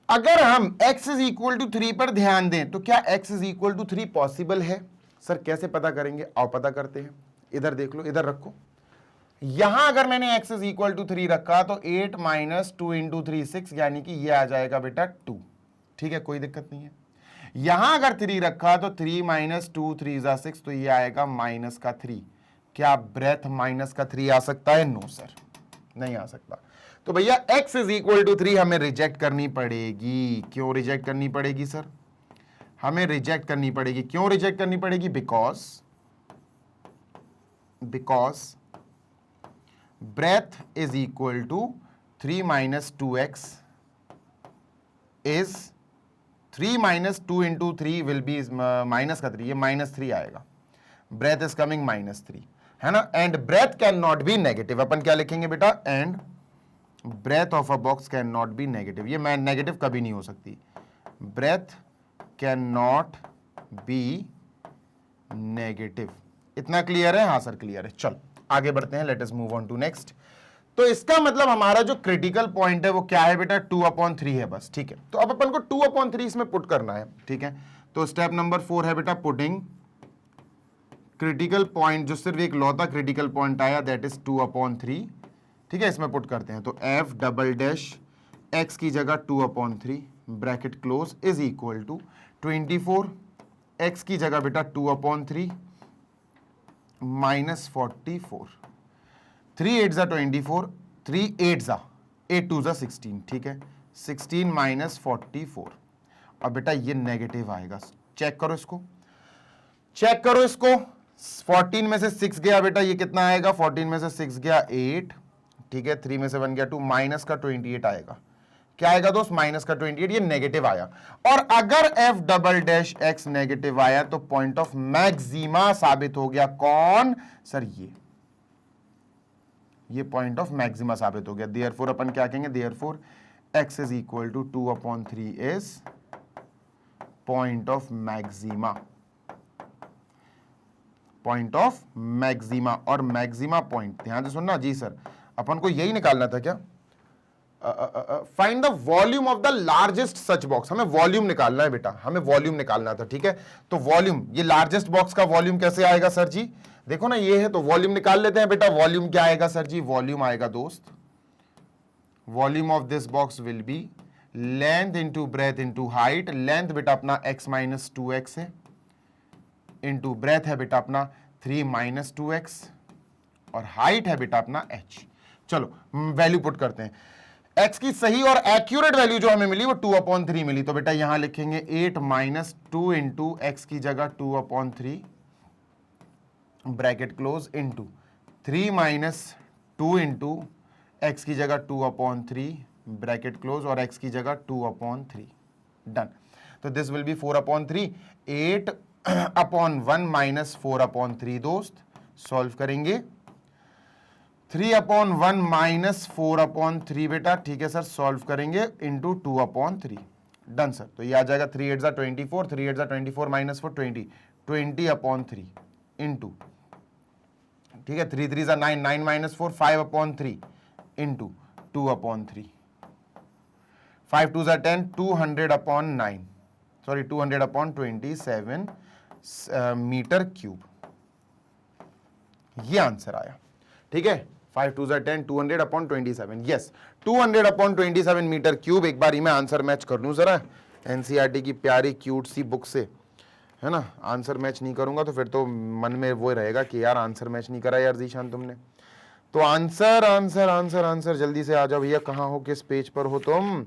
अगर हम x इज इक्वल टू 3 पर ध्यान दें तो क्या x is equal to 3 possible है? सर कैसे पता करेंगे? आओ पता करते हैं। इधर देख लो, इधर रखो। यहां अगर मैंने x इज इक्वल टू 3 रखा तो 8 माइनस 2 इंटू 3 6, यानी कि ये आ जाएगा बेटा 2, ठीक है, कोई दिक्कत नहीं है। यहां अगर 3 रखा तो 3 माइनस 2 3 6, तो ये आएगा माइनस का 3। क्या ब्रेथ माइनस का 3 आ सकता है? नो सर, नहीं आ सकता। तो भैया x इज इक्वल टू 3 हमें रिजेक्ट करनी पड़ेगी। क्यों रिजेक्ट करनी पड़ेगी सर? हमें रिजेक्ट करनी पड़ेगी। क्यों रिजेक्ट करनी पड़ेगी? Because breadth is equal to 3 minus 2x is 3 minus 2 into 3 will be minus का 3, ये -3 आएगा। breadth is coming -3, है ना। and breadth can not be negative. अपन क्या लिखेंगे बेटा? and breadth of a box can not be negative, ये मैं नेगेटिव कभी नहीं हो सकती, breadth can not be negative. इतना क्लियर है? हाँ सर क्लियर है। चल आगे बढ़ते हैं, let us move on to next. तो इसका मतलब हमारा जो क्रिटिकल पॉइंट है वो क्या है बेटा? 2/3 है बस, ठीक है। तो अब अपन को 2/3 इसमें पुट करना है, ठीक है। तो स्टेप नंबर 4 है बेटा पुटिंग क्रिटिकल पॉइंट, जो सिर्फ एक लौता क्रिटिकल पॉइंट आया, दैट इज 2/3, ठीक है। इसमें पुट करते हैं, तो f डबल डैश x की जगह 2/3 bracket close is equal to 24, x की जगह बेटा 2/3 माइनस 44, 3 8 जा 24, 3 8 जा 8 2 जा 16, ठीक है। 16 माइनस 44, अब बेटा ये नेगेटिव आएगा। चेक करो इसको, चेक करो इसको। 14 में से 6 गया बेटा, ये कितना आएगा? 14 में से 6 गया 8, ठीक है। 3 में से 1 गया 2, माइनस का 28 आएगा। क्या आएगा दोस्त? माइनस का 28, ये नेगेटिव आया। और अगर f double dash x negative आया तो पॉइंट ऑफ मैक्सिमा साबित हो गया। कौन सर? ये पॉइंट ऑफ मैक्सिमा साबित हो गया। देयरफॉर अपन क्या कहेंगे? Therefore x is equal to 2/3 is point of maxima, point of maxima. और मैक्सिमा पॉइंट ध्यान से सुनना जी सर, अपन को यही निकालना था क्या? Find the volume of the largest such box. हमें वॉल्यूम निकालना है बेटा, हमें वॉल्यूम निकालना था, ठीक है। तो वॉल्यूम, ये लार्जेस्ट बॉक्स का वॉल्यूम कैसे आएगा सर जी? देखो ना ये है, तो वॉल्यूम निकाल लेते हैं बेटा। वॉल्यूम क्या आएगा सर जी? वॉल्यूम आएगा दोस्त, volume of this box will be length into breadth into height. Length बेटा अपना x माइनस 2x है, इंटू ब्रेथ है बेटा अपना 3 माइनस 2x, और हाइट है बेटा अपना h। चलो वैल्यू पुट करते हैं। x की सही और एक्यूरेट वैल्यू जो हमें मिली वो 2/3 मिली, तो बेटा यहां लिखेंगे 8 माइनस 2 इंटू एक्स की जगह 2/3 bracket close into 3 minus 2 into x की जगह 2/3 ब्रैकेट क्लोज, और x की जगह 2/3। डन। तो दिस विल बी 4/3, 8/1 माइनस 4/3 दोस्त। सॉल्व करेंगे 3/1 माइनस 4/3 बेटा, ठीक है सर। सॉल्व करेंगे इंटू 2/3। Done sir. तो ये आ जाएगा 3 8 जा 24, 3 8 जा 24 माइनस 4 20, 20/3 इंटू, ठीक है, 3 3 जा 9, 9 माइनस 4 5/3 इंटू 2/3, 5 2 जा 10, 200/9, सॉरी 200/27 मीटर क्यूब। ये आंसर आया, ठीक है। 5 2 जा 10, 200/27, यस 200/27 मीटर क्यूब। एक बार ही मैं आंसर मैच कर लूं जरा एनसीईआरटी की प्यारी क्यूट सी बुक से, है ना। आंसर मैच नहीं करूंगा तो फिर तो मन में वो रहेगा कि यार आंसर मैच नहीं करा यार जीशान तुमने। तो आंसर आंसर आंसर आंसर जल्दी से आ जाओ भैया। कहाँ हो, किस पेज पर हो तुम?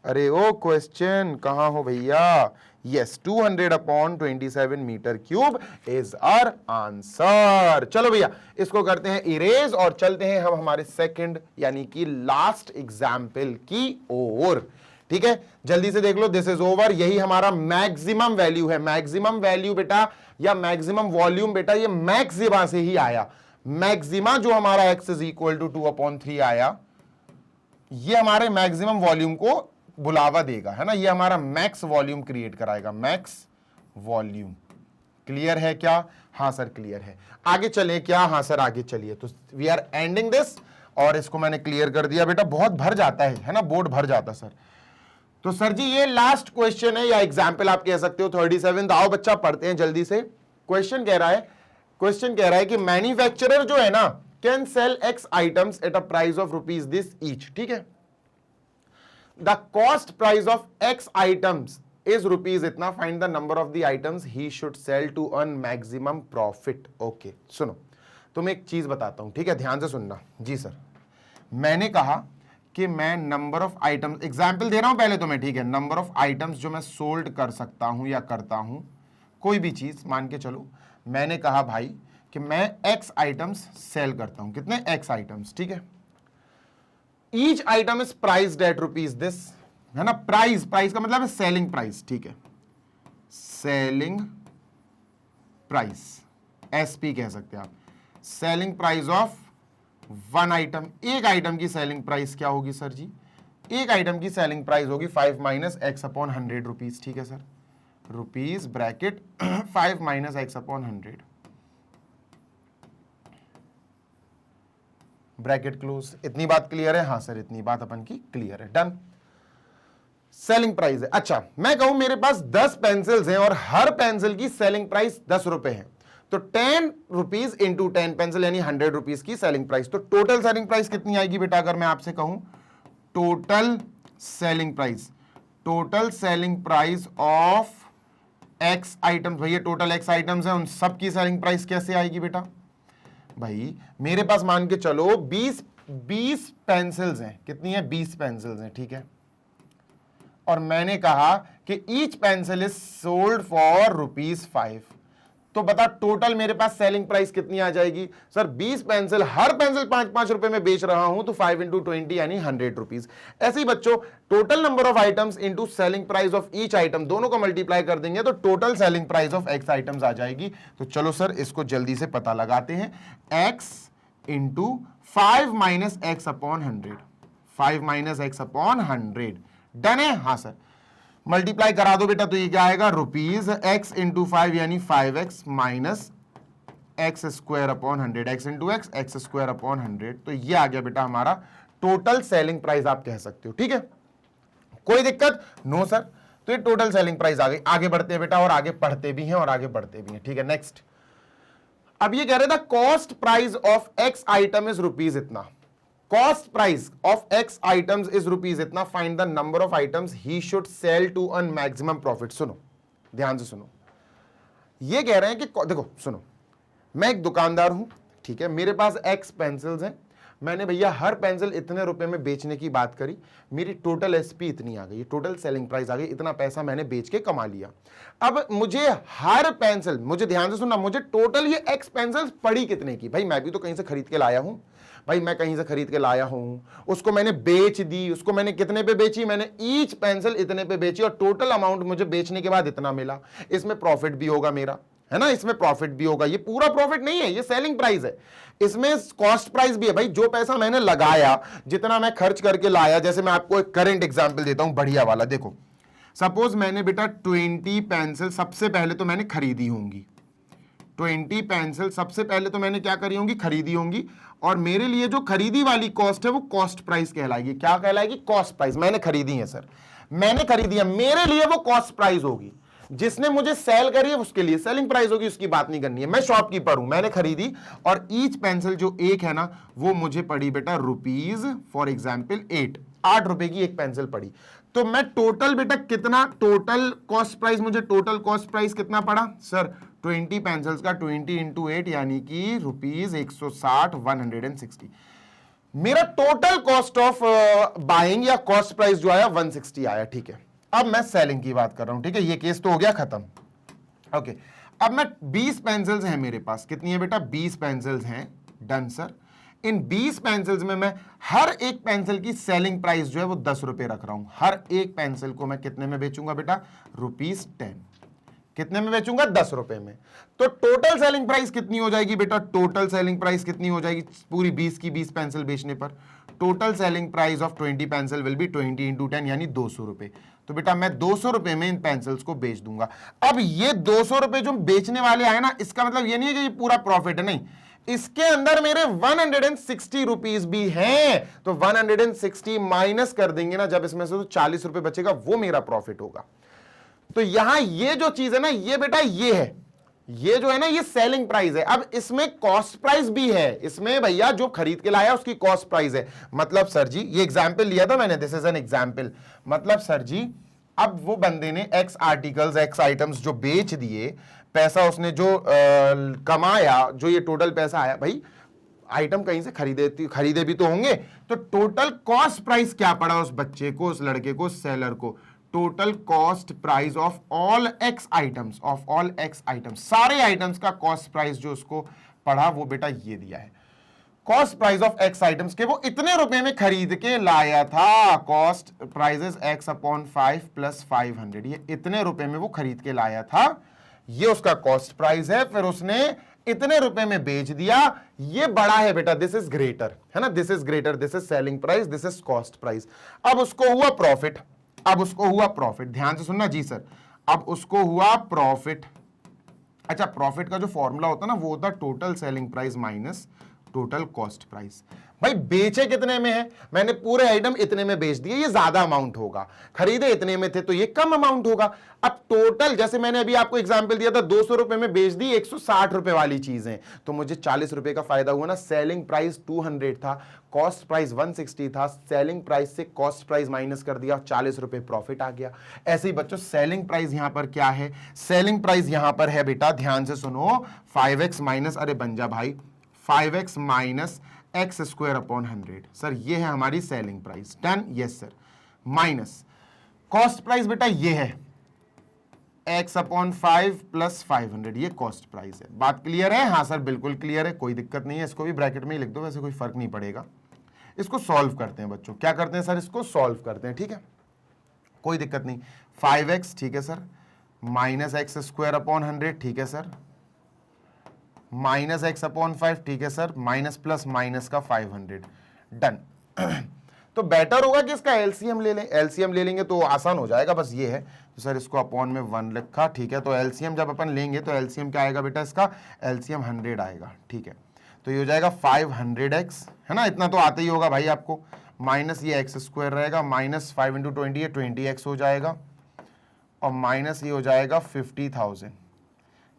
अरे ओ क्वेश्चन कहाँ हो भैया? Yes 200/27 metre cube is our answer. चलो भैया इसको करते हैं इरेज और चलते हैं हम हमारे सेकंड यानी कि लास्ट एग्जाम्पल की ओर, ठीक है। जल्दी से देख लो, दिस इज ओवर। यही हमारा मैक्सिमम वैल्यू है। मैक्सिमम वैल्यू बेटा या मैक्सिमम वॉल्यूम बेटा ये मैक्सिमा से ही आया। मैक्सिमा जो हमारा x इज इक्वल टू 2/3 आया, ये हमारे मैक्सिमम वॉल्यूम को बुलावा देगा, है ना। ये हमारा मैक्स वॉल्यूम क्रिएट कराएगा, मैक्स वॉल्यूम। क्लियर है क्या? हाँ सर क्लियर है। आगे चले क्या? हाँ सर आगे चलिए। तो वी आर एंडिंग दिस, और इसको मैंने क्लियर कर दिया बेटा। बहुत भर जाता है ना, बोर्ड भर जाता सर। तो सर जी ये लास्ट क्वेश्चन है या एग्जाम्पल आप कह सकते हो 37। आओ बच्चा पढ़ते हैं जल्दी से। क्वेश्चन कह रहा है कि मैन्युफैक्चरर जो है ना can sell x items at a price of rupees this each, ठीक है। The cost price of x items is rupees इतना। Find the number of the items he should sell to earn maximum profit. Okay सुनो, तुम एक चीज बताता हूं, ठीक है, ध्यान से सुनना। जी सर, मैंने कहा कि मैं नंबर ऑफ आइटम्स, एग्जाम्पल दे रहा हूं पहले तो मैं, ठीक है। नंबर ऑफ आइटम्स जो मैं सोल्ड कर सकता हूं या करता हूं, कोई भी चीज मान के चलो। मैंने कहा भाई कि मैं x आइटम्स सेल करता हूं। कितने? x आइटम्स, ठीक है। Each item is priced eight rupees this, है ना। प्राइस का मतलब है सेलिंग प्राइस, ठीक है। सेलिंग प्राइस, एसपी कह सकते हैं आप। Selling price of one item, एक आइटम की सेलिंग प्राइस क्या होगी सर जी? एक आइटम की सेलिंग प्राइस होगी 5 माइनस एक्स अपॉन 100 रुपीज, ठीक है sir, rupees bracket 5 minus x upon 100 bracket close. इतनी बात क्लियर है? हाँ सर इतनी बात अपन की क्लियर है, डन। सेलिंग प्राइस है। अच्छा मैं कहूं मेरे पास 10 पेंसिल्स हैं और हर पेंसिल की सेलिंग प्राइस 10 रुपए है, तो 10 रुपीज इंटू 10 पेंसिल यानी 100 रुपीज की सेलिंग प्राइस। तो टोटल सेलिंग प्राइस कितनी आएगी बेटा? अगर मैं आपसे कहूं total selling price, total selling price of x items, भैया टोटल एक्स आइटम्स है, उन सब की सेलिंग प्राइस कैसे आएगी बेटा? भाई मेरे पास मान के चलो 20 पेंसिल्स हैं, कितनी है? 20 पेंसिल्स हैं, ठीक है, और मैंने कहा कि each pencil is sold for ₹5, तो बता टोटल मेरे पास सेलिंग प्राइस कितनी आ जाएगी? सर 20 पेंसिल, हर पेंसिल 5-5 रुपए में बेच रहा हूं, तो 5 इंटू 20 यानी 100 रुपीज। ऐसे ही बच्चों total number of items into selling price of each item, दोनों को मल्टीप्लाई कर देंगे तो total selling price of x items आ जाएगी। तो चलो सर इसको जल्दी से पता लगाते हैं, x into 5 minus x upon 100, 5 minus x upon 100, done है? हाँ सर, मल्टीप्लाई करा दो बेटा, तो ये क्या आएगा? रुपीज एक्स इंटू 5 यानी 5x minus x square upon 100, x into x, X square upon 100, तो ये आ गया बेटा हमारा टोटल सेलिंग प्राइस, आप कह सकते हो, ठीक है, कोई दिक्कत? नो सर, तो ये टोटल सेलिंग प्राइस आ गई। आगे बढ़ते हैं बेटा, और आगे पढ़ते भी हैं और आगे बढ़ते भी हैं, ठीक है, नेक्स्ट। अब ये कह रहे था cost price of x item is rupees इतना, cost price of x items is rupees इतना, find the number of items he should sell to earn maximum profit. सुनो ध्यान से सुनो, ये कह रहे हैं कि देखो सुनो, मैं एक दुकानदार हूं, ठीक है, मेरे पास एक्स पेंसिल्स हैं, मैंने भैया हर पेंसिल इतने रुपए में बेचने की बात करी, मेरी टोटल एसपी इतनी आ गई, टोटल सेलिंग प्राइस आ गई, इतना पैसा मैंने बेच के कमा लिया। अब मुझे हर पेंसिल, मुझे ध्यान से सुनना, मुझे टोटल ये एक्स पेंसिल्स पड़ी कितने की? भाई मैं भी तो कहीं से खरीद के लाया हूं, भाई मैं कहीं से खरीद के लाया हूं, उसको मैंने बेच दी, उसको मैंने कितने पे बेची? मैंने ईच पेंसिल इतने पे बेची और टोटल अमाउंट मुझे बेचने के बाद इतना मिला, इसमें प्रॉफिट भी होगा मेरा, है ना, इसमें प्रॉफिट भी होगा। ये पूरा प्रॉफिट नहीं है, ये सेलिंग प्राइस है, इसमें कॉस्ट प्राइस भी है। भाई जो पैसा मैंने लगाया, जितना मैं खर्च करके लाया, जैसे मैं आपको एक करंट एग्जांपल देता हूं बढ़िया वाला, देखो सपोज मैंने बेटा 20 पेंसिल सबसे पहले तो मैंने खरीदी होंगी, 20 पेंसिल सबसे पहले तो मैंने क्या करी होंगी? खरीदी होंगी, और मेरे लिए जो खरीदी वाली कॉस्ट है वो कॉस्ट प्राइस कहलाएगी। क्या कहलाएगी? Cost price. मैंने खरीदी है सर, मैंने खरीदी है, मेरे लिए वो कॉस्ट प्राइस होगी, जिसने मुझे सेल करी है उसके लिए सेलिंग प्राइस होगी, उसकी बात नहीं करनी है। मैं शॉपकीपर हूं, मैंने खरीदी और ईच पेंसिल जो एक है ना वो मुझे पड़ी बेटा रुपीज, फॉर एग्जाम्पल 8 रुपए की एक पेंसिल पड़ी, तो मैं टोटल बेटा कितना, टोटल कॉस्ट प्राइस, मुझे टोटल कॉस्ट प्राइस कितना पड़ा सर? 20 पेंसिल्स का 20 इंटू 8 यानी कि रुपीज 160, 160। मेरा टोटल कॉस्ट ऑफ बाइंग या कॉस्ट प्राइस जो आया 160 आया, ठीक है। अब मैं सेलिंग की बात कर रहा हूं, ठीक है, ये केस तो हो गया खत्म, ओके। अब मैं 20 पेंसिल्स हैं मेरे पास, कितनी है बेटा? 20 पेंसिल्स हैं, डन सर। इन 20 पेंसिल्स में मैं हर एक पेंसिल की सेलिंग प्राइस जो है वो 10 रुपए रख रहा हूं। हर एक पेंसिल को मैं कितने में बेचूंगा बेटा? ₹10। कितने में बेचूंगा? 10 रुपए में। तो टोटल सेलिंग प्राइस कितनी हो जाएगी बेटा? टोटल सेलिंग प्राइस कितनी हो जाएगी पूरी 20 की 20 पेंसिल बेचने पर? Total selling price of 20 pencil will be 20 into 10 यानी 200 रुपए। तो बेटा मैं 200 रुपए में इन पेंसिल्स को बेच दूंगा। अब ये 200 रुपए जो बेचने वाले आए ना, इसका मतलब ये नहीं है कि ये पूरा प्रॉफिट है, नहीं, इसके अंदर मेरे 160 रुपीज भी हैं, तो 160 माइनस कर देंगे ना जब इसमें से, तो 40 रुपए बचेगा, वो मेरा प्रॉफिट होगा। तो यहां ये जो चीज है ना, ये बेटा ये है, ये जो है ना ये सेलिंग प्राइस है। अब इसमें कॉस्ट प्राइस भी है, इसमें भैया जो खरीद के लाया उसकी कॉस्ट प्राइस है। मतलब सर जी ये एग्जांपल लिया था मैंने, दिस इज एन एग्जांपल। मतलब सर जी अब वो बंदे ने एक्स आर्टिकल्स, एक्स आइटम्स जो बेच दिए, पैसा उसने जो कमाया, जो ये टोटल पैसा आया, भाई आइटम कहीं से खरीदे भी तो होंगे, तो टोटल कॉस्ट प्राइस क्या पड़ा उस बच्चे को, उस लड़के को, सेलर को? Total cost price of all x items, of all x items, सारे आइटम्स का कॉस्ट प्राइस जो उसको पड़ा वो बेटा ये दिया है। Cost price of x items के वो इतने रुपए में खरीद के लाया था, cost prices x upon 5 plus 500, ये इतने रुपए में वो खरीद के लाया था, ये उसका कॉस्ट प्राइस है। फिर उसने इतने रुपए में बेच दिया, ये बड़ा है बेटा, दिस इज ग्रेटर, है ना, this is greater, this is selling price, this is cost price. अब उसको हुआ प्रॉफिट, अब उसको हुआ प्रॉफिट, ध्यान से सुनना जी सर, अब उसको हुआ प्रॉफिट। अच्छा, प्रॉफिट का जो फॉर्मूला होता है ना, वो होता है total selling price minus total cost price. भाई बेचे कितने में है, मैंने पूरे आइटम इतने में बेच दिए, ये ज्यादा अमाउंट होगा, खरीदे इतने में थे तो ये कम अमाउंट होगा। अब टोटल, जैसे मैंने अभी आपको एग्जांपल दिया था, 200 रुपए में बेच दी 160 रुपए वाली चीजें, तो मुझे 40 रुपए का फायदा हुआ ना। सेलिंग प्राइस 200 था, कॉस्ट प्राइस 160 था, सेलिंग प्राइस से कॉस्ट प्राइस माइनस कर दिया, 40 रुपए प्रॉफिट आ गया। ऐसे ही बच्चों सेलिंग प्राइस यहां पर क्या है, सेलिंग प्राइस यहां पर है बेटा, ध्यान से सुनो, 5x माइनस, अरे बन जा भाई, 5x minus x square upon 100। Sir ये है हमारी selling price, done, yes sir. Minus cost price बेटा ये है x अपॉन 5 प्लस 500, ये कॉस्ट प्राइस है। बात क्लियर है? हाँ सर बिल्कुल क्लियर है, कोई दिक्कत नहीं है, इसको भी ब्रैकेट में ही लिख दो, वैसे कोई फर्क नहीं पड़ेगा। इसको सॉल्व करते हैं बच्चों, क्या करते हैं सर, इसको सॉल्व करते हैं, ठीक है, कोई दिक्कत नहीं। 5x ठीक है sir, minus x square upon 100 ठीक है सर, माइनस एक्स अपॉन 5 ठीक है सर, माइनस प्लस माइनस का 500, डन। तो बेटर होगा कि इसका एलसीएम ले लें, एलसीएम ले लेंगे तो आसान हो जाएगा, बस ये है। तो सर इसको अपॉन में 1 लिखा, ठीक है, तो एलसीएम जब अपन लेंगे तो एलसीएम क्या आएगा बेटा, इसका एलसीएम 100 आएगा, ठीक है। तो ये हो जाएगा 500x, है ना, इतना तो आता ही होगा भाई आपको, माइनस ये एक्स स्क्वायर रहेगा, माइनस 5 इंटू 20 है 20x हो जाएगा, और माइनस ये हो जाएगा 50,000।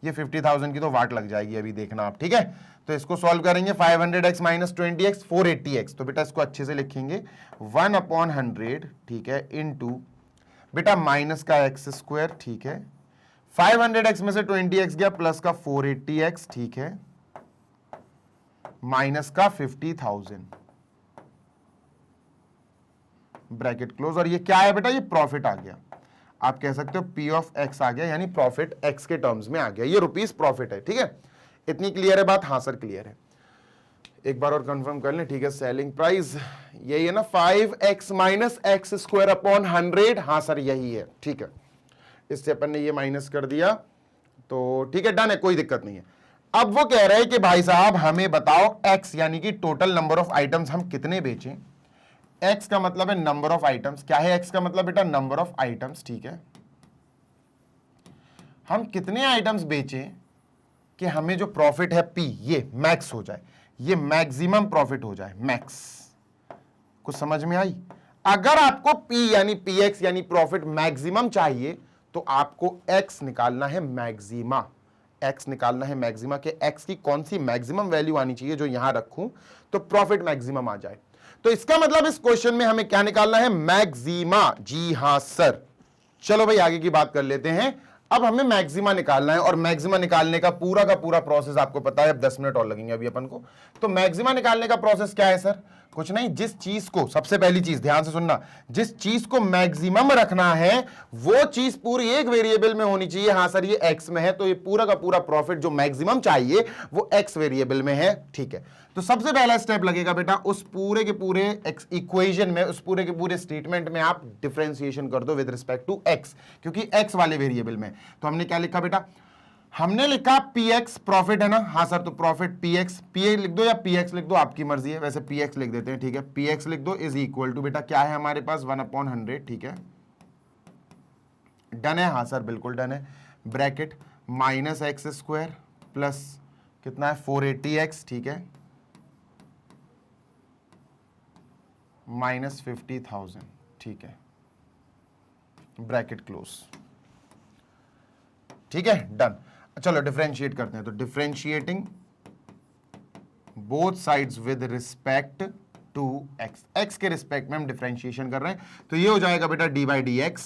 ये 50,000 की तो वाट लग जाएगी अभी, देखना आप, ठीक है। तो इसको सॉल्व करेंगे, 500x माइनस 20x 480x, तो बेटा इसको अच्छे से लिखेंगे 1 अपॉन 100, ठीक है, इनटू बेटा माइनस का एक्स स्क्वायर, ठीक है, 500x में से 20x गया, प्लस का 480x, ठीक है, माइनस का 50,000, ब्रैकेट क्लोज। और ये क्या है बेटा, ये प्रॉफिट आ गया, आप कह सकते हो P ऑफ X आ गया, यानी प्रॉफिट X के टर्म्स में आ गया, ये रुपीस प्रॉफिट है, ठीक है। इतनी क्लियर है बात? हाँ सर क्लियर है। एक बार और कंफर्म कर लें, ठीक है, सेलिंग प्राइस यही है ना, 5x minus x square upon 100, हाँ सर यही है, ठीक है। इससे अपन ने ये माइनस कर दिया, तो ठीक है, डन है, कोई दिक्कत नहीं है। अब वो कह रहे हैं कि भाई साहब हमें बताओ x यानी कि टोटल नंबर ऑफ आइटम्स हम कितने बेचें। x का मतलब है नंबर ऑफ आइटम्स, क्या है x का मतलब बेटा, नंबर ऑफ आइटम्स, ठीक है। हम कितने आइटम्स बेचें कि हमें जो प्रॉफिट है P ये मैक्स हो जाए, ये मैक्सिमम प्रॉफिट हो जाए, मैक्स। कुछ समझ में आई? अगर आपको P यानी PX यानी प्रॉफिट मैक्सिमम चाहिए तो आपको x निकालना है मैक्सिमा, x निकालना है मैक्सिमा के x की कौन सी मैक्सिमम वैल्यू आनी चाहिए जो यहां रखूं तो प्रॉफिट मैक्सिमम आ जाए। तो इसका मतलब इस क्वेश्चन में हमें क्या निकालना है, मैक्सिमा। जी हां सर। चलो भाई आगे की बात कर लेते हैं। अब हमें मैक्सिमा निकालना है, और मैक्सिमा निकालने का पूरा प्रोसेस आपको पता है। अब 10 मिनट और लगेंगे अभी अपन को। तो मैक्सिमा निकालने का प्रोसेस क्या है सर? कुछ नहीं, जिस चीज को, सबसे पहली चीज ध्यान से सुनना, जिस चीज को मैक्सिमम रखना है वो चीज पूरी एक वेरिएबल में होनी चाहिए। हाँ सर ये एक्स में है, तो ये पूरा का पूरा प्रॉफिट जो मैक्सिमम चाहिए वो एक्स वेरिएबल में है, ठीक है। तो सबसे पहला स्टेप लगेगा बेटा, उस पूरे के पूरे इक्वेशन में, उस पूरे के पूरे स्टेटमेंट में आप डिफरेंशिएशन कर दो विद रिस्पेक्ट टू एक्स, क्योंकि एक्स वाले वेरिएबल में। तो हमने क्या लिखा बेटा, हमने लिखा px प्रॉफिट है ना। हाँ सर, तो प्रॉफिट px, pa लिख दो या px लिख दो, आपकी मर्जी है, वैसे px लिख देते हैं, ठीक है। px लिख दो इज इक्वल टू बेटा क्या है हमारे पास, 1/100, ठीक है। डन है? हाँ सर बिल्कुल डन है। Bracket minus x square plus कितना है 480x, ठीक है, माइनस 50,000, ठीक है, ब्रैकेट क्लोज, ठीक है, डन। चलो डिफरेंशिएट करते हैं। तो differentiating both sides with respect to x, x के रिस्पेक्ट में हम डिफरेंशिएशन कर रहे हैं। तो ये हो जाएगा बेटा D by D x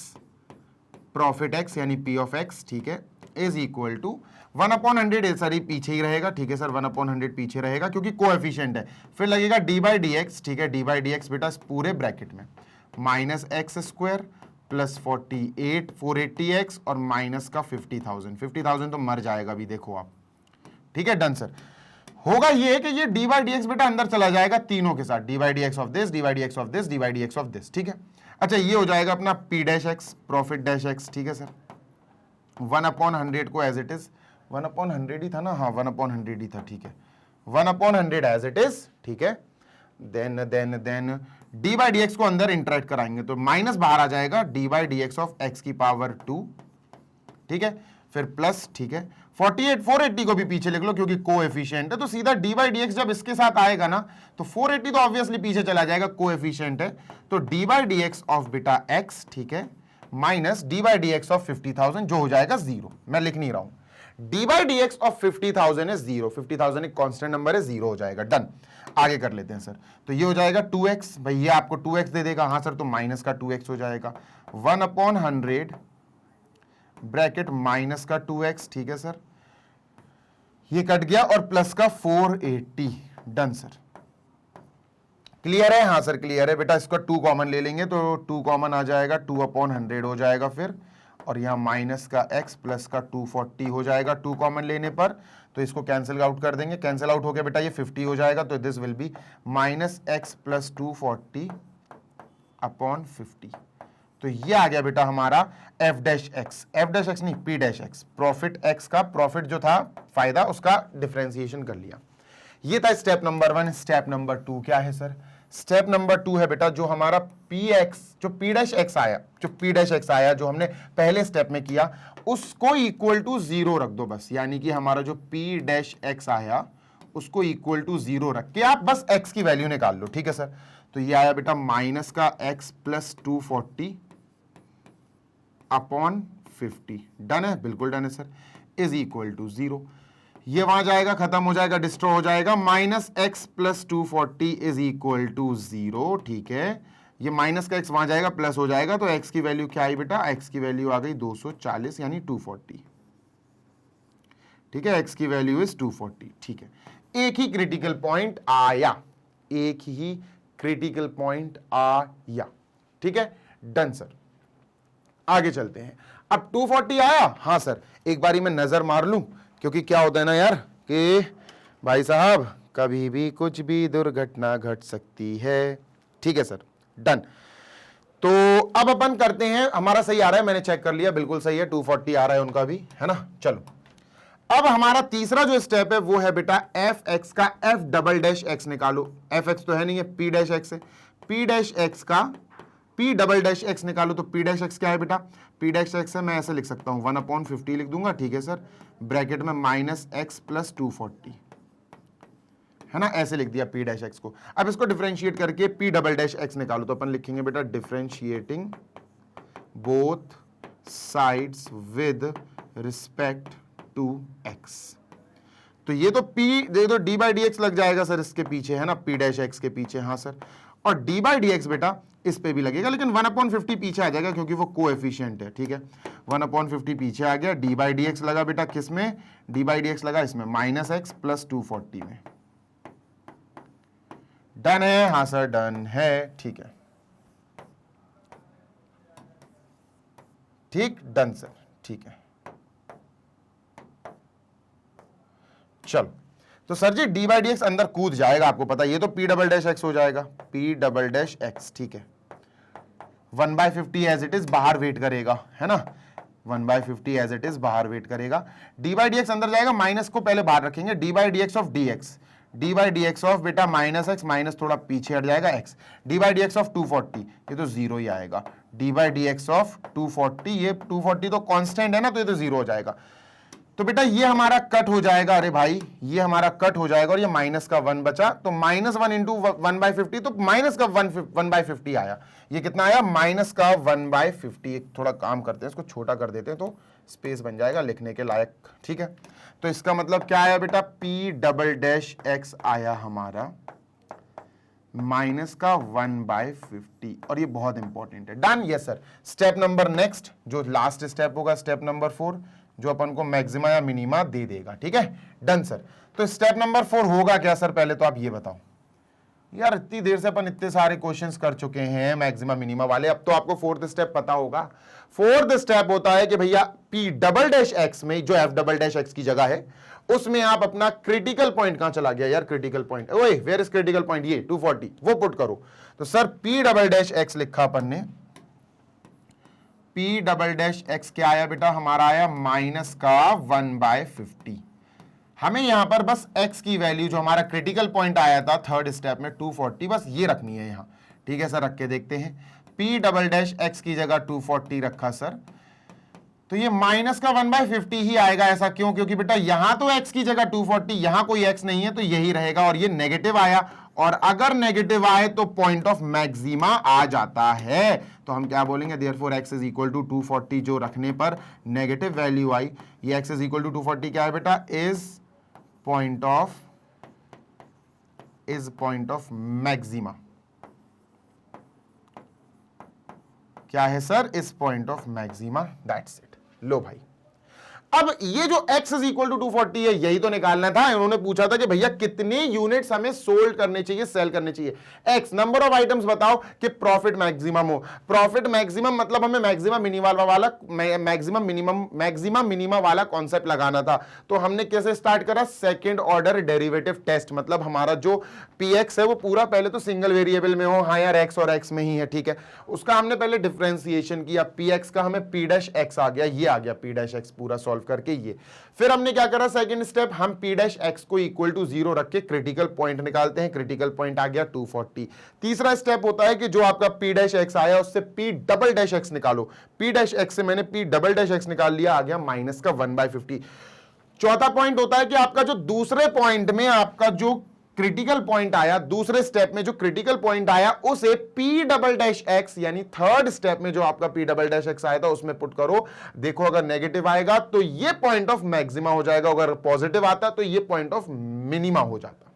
profit x यानी पी ऑफ एक्स, ठीक है, इज इक्वल टू 1/100। सर ये पीछे ही रहेगा, ठीक है सर, 1/100 पीछे रहेगा क्योंकि कोएफिशिएंट है। फिर लगेगा डी बाई डी एक्स, ठीक है, डी बाई डी एक्स बेटा इस पूरे ब्रैकेट में minus x square plus 480x और माइनस का 50,000। 50,000 तो मर जाएगा अभी, देखो आप, ठीक है, डन सर। होगा ये कि ये डी बाई डी एक्स बेटा अंदर चला जाएगा तीनों के साथ, D by D x of this, D by D x of this, D by D x of this, ठीक है। अच्छा ये हो जाएगा अपना p dash x profit dash x, ठीक है सर। 1/100 को एज इट इज 1/100 ही था ना, हाँ 1/100 ही था, ठीक है, 1/100 एज इट इज, ठीक है। Then d by D x को अंदर इंटरेक्ट कराएंगे तो माइनस बाहर आ जाएगा, D by D x of x की पावर 2, ठीक है, फिर प्लस, ठीक है, 480 को भी पीछे लिख लो क्योंकि कोएफिशिएंट है, तो सीधा डी बाई डी एक्स जब इसके साथ आएगा ना तो 480 तो ऑब्वियसली पीछे चला जाएगा, कोएफिशिएंट है, तो D by D x of बेटा एक्स, ठीक है, minus D by D x of 50,000 जो हो जाएगा 0, मैं लिख नहीं रहा हूं, D by D x of 50,000 है 0, 50,000 एक कांस्टेंट नंबर है, 0 हो जाएगा, डन। आगे कर लेते हैं सर, तो ये हो जाएगा 2x, भाई ये आपको 2x दे देगा, हाँ सर, तो माइनस का 2x हो जाएगा, 1/100 ब्रैकेट माइनस का 2x, ठीक है सर, ये कट गया, और प्लस का 480, डन सर। क्लियर है? हाँ सर क्लियर है बेटा, इसका 2 कॉमन ले लेंगे तो 2 कॉमन आ जाएगा, 2/100 हो जाएगा फिर, और यहाँ माइनस का x प्लस का 240 हो जाएगा 2 कॉमन लेने पर, तो इसको कैंसिल आउट कर देंगे, कैंसिल आउट हो गया बेटा, ये 50 हो जाएगा, तो this will be minus x plus 240 upon 50, तो ये आ गया बेटा हमारा f डैश x नहीं p dash x, profit x का, प्रॉफिट जो था फायदा उसका डिफरेंशिएशन कर लिया। ये था स्टेप नंबर 1। स्टेप नंबर 2 क्या है सर? स्टेप नंबर 2 है बेटा जो हमारा px, जो p डैश x आया, जो हमने पहले स्टेप में किया उसको इक्वल टू 0 रख दो बस, यानी कि हमारा जो p डैश x आया उसको इक्वल टू 0 रख के आप बस x की वैल्यू निकाल लो, ठीक है सर। तो ये आया बेटा माइनस का x प्लस 240 अपॉन 50, डन है, बिल्कुल डन है सर, इज इक्वल टू 0, ये वहां जाएगा, खत्म हो जाएगा, डिस्ट्रॉय हो जाएगा, minus x plus 240 is equal to 0, ठीक है, ये माइनस का x वहां जाएगा, प्लस हो जाएगा, तो x की वैल्यू क्या आई बेटा, x की वैल्यू आ गई 240 यानी 240, ठीक है, x की वैल्यू इज 240, ठीक है। एक ही क्रिटिकल पॉइंट आया, एक ही क्रिटिकल पॉइंट आया, ठीक है, डन सर। आगे चलते हैं, अब 240 आया, हाँ सर, एक बारी मैं नजर मार लूं, क्योंकि क्या होता है ना यार कि भाई साहब कभी भी कुछ भी दुर्घटना घट सकती है, ठीक है सर, डन। तो अब अपन करते हैं, हमारा सही आ रहा है, मैंने चेक कर लिया, बिल्कुल सही है, 240 आ रहा है उनका भी, है ना। चलो अब हमारा तीसरा जो स्टेप है वो है बेटा एफ एक्स का एफ डबल डैश एक्स निकालो, एफ एक्स तो है नहीं है, पी डैश एक्स है, पी डैश एक्स का पी डबल डैश एक्स निकालो, तो पी डैश एक्स क्या है बेटा, पी डैश एक्स है, मैं ऐसे लिख सकता हूं 1/50 लिख दूंगा, ठीक है सर, ब्रैकेट में माइनस एक्स प्लस 240, है ना, ऐसे लिख दिया पी डैश एक्स को। अब इसको डिफरेंशिएट करके पी डबल डैश एक्स निकालो, तो अपन लिखेंगे बेटा differentiating both sides with respect to x, तो ये तो पी दे दो, डी बाई डी एक्स लग जाएगा सर इसके पीछे, है ना, पी डैश एक्स के पीछे, हाँ सर, और डी बाई डी एक्स बेटा इस पे भी लगेगा, लेकिन 1/50 पीछे आ जाएगा क्योंकि वो कोएफिशिएंट है, ठीक है, 1/50 पीछे आ गया, डी बाई डी एक्स लगा बेटा किस में, डी बाई डी एक्स लगा इसमें माइनस एक्स प्लस 240 में, डन है, हाँ सर डन है, ठीक है, ठीक, डन सर, ठीक है। चलो तो sir G D by D X अंदर कूद जाएगा, आपको पता, ये तो पी डबल डैश एक्स हो जाएगा, पी डबल डैश एक्स, ठीक है, 1/50 एज इट इज बाहर वेट करेगा, है ना, 1/50 एज इट इज बाहर वेट करेगा, डी बाई डी एक्स अंदर जाएगा, माइनस को पहले बाहर रखेंगे, D by D x of D x, D by D x of बेटा माइनस एक्स, माइनस थोड़ा पीछे हट जाएगा x, D by D x of 240, ये तो 0 ही आएगा, D by D x of 240, ये 240 तो कांस्टेंट है ना, तो ये तो 0 हो जाएगा, तो बेटा ये हमारा कट हो जाएगा, अरे भाई ये हमारा कट हो जाएगा, और ये माइनस का 1 बचा, तो -1 इंटू 1/50, तो माइनस का 1/50 आया, ये कितना आया, माइनस का 1/50, थोड़ा काम करते हैं, इसको छोटा कर देते हैं तो स्पेस बन जाएगा लिखने के लायक, ठीक है। तो इसका मतलब क्या आया बेटा, पी डबल डैश एक्स आया हमारा माइनस का 1/50, और ये बहुत इंपॉर्टेंट है, done, yes sir. Step number next जो लास्ट स्टेप होगा, स्टेप नंबर 4, जो अपन को मैक्सिमा या मिनिमा दे देगा, ठीक है, डन सर। तो स्टेप नंबर 4 होगा क्या सर, पहले तो आप ये बताओ यार, इतनी देर से अपन इतने सारे क्वेश्चंस कर चुके हैं मैक्सिमा मिनिमा वाले, अब तो आपको फोर्थ स्टेप पता होगा। फोर्थ स्टेप होता है कि भैया पी डबल डैश एक्स में जो एफ डबल डैश एक्स की जगह है उसमें आप अपना क्रिटिकल पॉइंट, कहां चला गया यार क्रिटिकल पॉइंट, ओए वेयर इज क्रिटिकल पॉइंट, ये 240 वो पुट करो, तो sir P double dash x लिखा अपन ने, P डबल डैश एक्स क्या आया बेटा, हमारा आया माइनस का 1/50। हमें यहां पर बस x की वैल्यू जो हमारा क्रिटिकल पॉइंट आया था थर्ड स्टेप में 240, बस ये रखनी है यहां। ठीक है सर, रख के देखते हैं। P डबल डैश एक्स की जगह 240 रखा सर, तो ये माइनस का 1/50 ही आएगा। ऐसा क्यों? क्योंकि बेटा यहां तो x की जगह 240, यहां कोई x नहीं है तो यही रहेगा, और ये नेगेटिव आया, और अगर नेगेटिव आए तो पॉइंट ऑफ मैक्सिमा आ जाता है। तो हम क्या बोलेंगे, therefore x is equal to 240, जो रखने पर नेगेटिव वैल्यू आई, ये x इज इक्वल टू 240 क्या है बेटा, इज पॉइंट ऑफ मैक्सिमा। क्या है सर, इस point of maxima, that's it. लो भाई, अब ये जो x इज इक्वल टू 240 है, यही तो निकालना था। उन्होंने पूछा था कि भैया कितने यूनिट्स हमें सोल्ड करने चाहिए, सेल करने चाहिए। x नंबर ऑफ आइटम्स बताओ कि प्रॉफिट मैक्सिमम हो। प्रॉफिट मैक्सिमम मतलब हमें मैक्सिमम मिनिमम वाला कॉन्सेप्ट लगाना था। तो हमने कैसे स्टार्ट करा, सेकंड ऑर्डर डेरिवेटिव टेस्ट, मतलब हमारा जो px है वो पूरा पहले तो सिंगल वेरिएबल में हो, हाँ यार x और x में ही है, ठीक है। उसका हमने पहले डिफरेंशिएशन किया, px का हमें p डैश x आ गया, ये आ गया p डैश x पूरा सॉल्व करके ये। फिर हमने क्या करा, सेकंड स्टेप, हम p डैश x को इक्वल टू 0 रख के क्रिटिकल पॉइंट निकालते हैं। क्रिटिकल पॉइंट आ गया 240। तीसरा स्टेप होता है कि जो आपका p डैश x आया उससे p डबल डैश x निकालो। p डैश x से मैंने p डबल डैश x निकाल लिया, आ गया माइनस का 1/50। चौथा पॉइंट होता है कि आपका जो दूसरे पॉइंट में आपका जो क्रिटिकल पॉइंट आया, दूसरे स्टेप में जो क्रिटिकल पॉइंट आया उसे P डबल डैश एक्स, यानी थर्ड स्टेप में जो आपका P डबल डैश एक्स आया था उसमें पुट करो। देखो अगर नेगेटिव आएगा तो ये पॉइंट ऑफ मैक्सिमा हो जाएगा, अगर पॉजिटिव आता तो ये पॉइंट ऑफ मिनिमा हो जाता।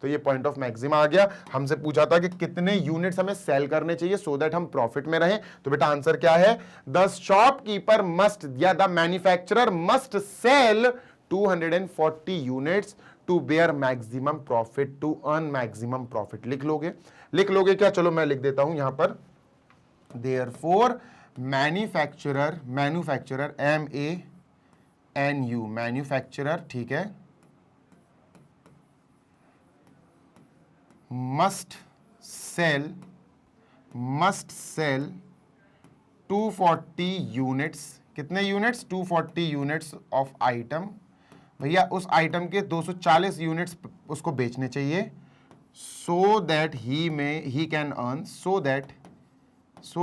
तो ये पॉइंट ऑफ मैक्सिमा आ गया। हमसे पूछा था कि कितने यूनिट्स हमें सेल करने चाहिए सो दैट हम प्रॉफिट में रहें। तो बेटा आंसर क्या है, द शॉपकीपर मस्ट या the manufacturer must sell 240 units to bear maximum profit, to earn maximum profit. लिख लोगे क्या? चलो मैं लिख देता हूं यहां पर, देयरफॉर मैन्युफैक्चरर MANU मैन्युफैक्चरर, ठीक है, मस्ट सेल 240 यूनिट्स। कितने यूनिट्स? 240 units of item. भैया उस आइटम के 240 यूनिट्स उसको बेचने चाहिए, so that he can earn, so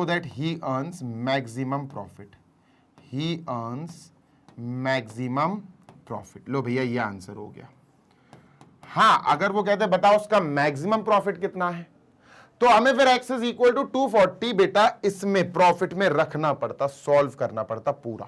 that he earns maximum profit, he earns maximum profit. लो भैया ये आंसर हो गया। हाँ, अगर वो कहते बताओ उसका मैक्सिमम प्रॉफिट कितना है, तो हमें फिर x इज इक्वल टू 240 बेटा इसमें प्रॉफिट में रखना पड़ता, सॉल्व करना पड़ता पूरा।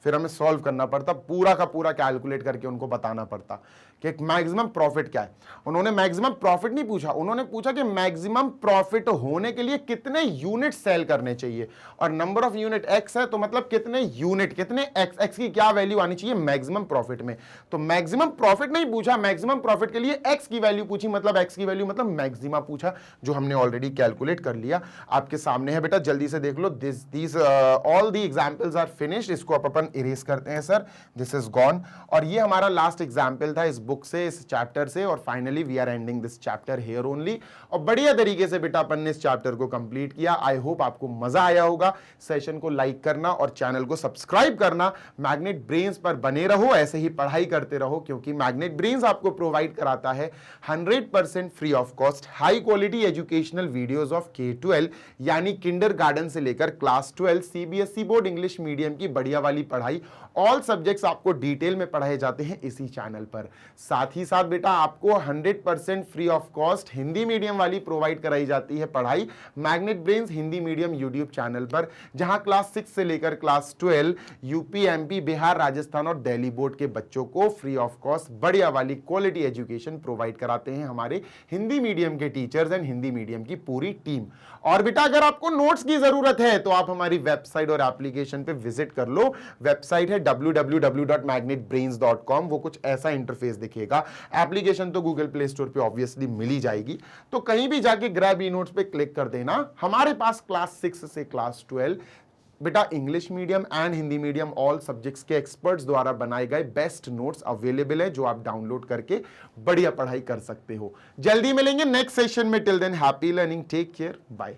फिर हमें सॉल्व करना पड़ता, पूरा का पूरा कैलकुलेट करके उनको बताना पड़ता कि मैक्सिमम प्रॉफिट क्या है। उन्होंने मैक्सिमम प्रॉफिट नहीं पूछा, उन्होंने पूछा कि मैक्सिमम प्रॉफिट होने के लिए कितने यूनिट सेल करने चाहिए, और नंबर ऑफ यूनिट x है तो मतलब कितने यूनिट, कितने x की क्या वैल्यू आनी चाहिए मैक्सिमम प्रॉफिट में। तो मैक्सिमम प्रॉफिट नहीं पूछा, मैक्सिमम प्रॉफिट के लिए x की वैल्यू पूछी, मतलब x की वैल्यू मतलब मैक्सिमा पूछा, जो हमने ऑलरेडी कैलकुलेट कर लिया। आपके सामने है बेटा, जल्दी से देख लो। This all the examples are finished. इसको अपन इरेज करते हैं सर, दिस इज गॉन। और ये हमारा लास्ट एग्जाम्पल था इस बुक से, इस चैप्टर से, और finally we are ending this chapter here only. और बढ़िया तरीके से बेटा अपन ने इस चैप्टर को कंप्लीट किया। आई होप आपको मजा आया होगा। सेशन को लाइक करना और चैनल को सब्सक्राइब करना। मैग्नेट ब्रेन्स पर बने रहो, ऐसे ही पढ़ाई करते रहो, क्योंकि मैग्नेट ब्रेन्स आपको प्रोवाइड कराता है 100% free of cost high quality educational videos of K-12, यानी किंडरगार्टन से लेकर class 12 CBSE board English medium की बढ़िया वाली पढ़ाई। ऑल सब्जेक्ट्स आपको डिटेल में पढ़ाए जाते हैं इसी चैनल पर। साथ ही साथ बेटा आपको 100% free of cost Hindi medium वाली प्रोवाइड कराई जाती है पढ़ाई magnet brains Hindi medium YouTube channel पर, जहां क्लास 6 से लेकर class 12 UP, MP, Bihar, Rajasthan और दिल्ली बोर्ड के बच्चों को फ्री ऑफ कॉस्ट बढ़िया वाली क्वालिटी एजुकेशन प्रोवाइड कराते हैं हमारे हिंदी मीडियम के टीचर्स एंड हिंदी मीडियम की पूरी टीम। और बेटा अगर आपको नोट्स की जरूरत है तो आप हमारी वेबसाइट और एप्लीकेशन पे विजिट कर लो। वेबसाइट है www.magnetbrains.com। वो कुछ ऐसा इंटरफेस दिखेगा। एप्लीकेशन तो गूगल प्ले स्टोर पे ऑब्वियसली मिल ही जाएगी, तो कहीं भी जाके ग्रैब ई नोट्स पे क्लिक कर देना। हमारे पास क्लास 6 से क्लास 12 बेटा English medium and Hindi medium all subjects के एक्सपर्ट्स द्वारा बनाए गए बेस्ट नोट्स अवेलेबल है, जो आप डाउनलोड करके बढ़िया पढ़ाई कर सकते हो। जल्दी मिलेंगे नेक्स्ट सेशन में। Till then happy learning, take care, bye.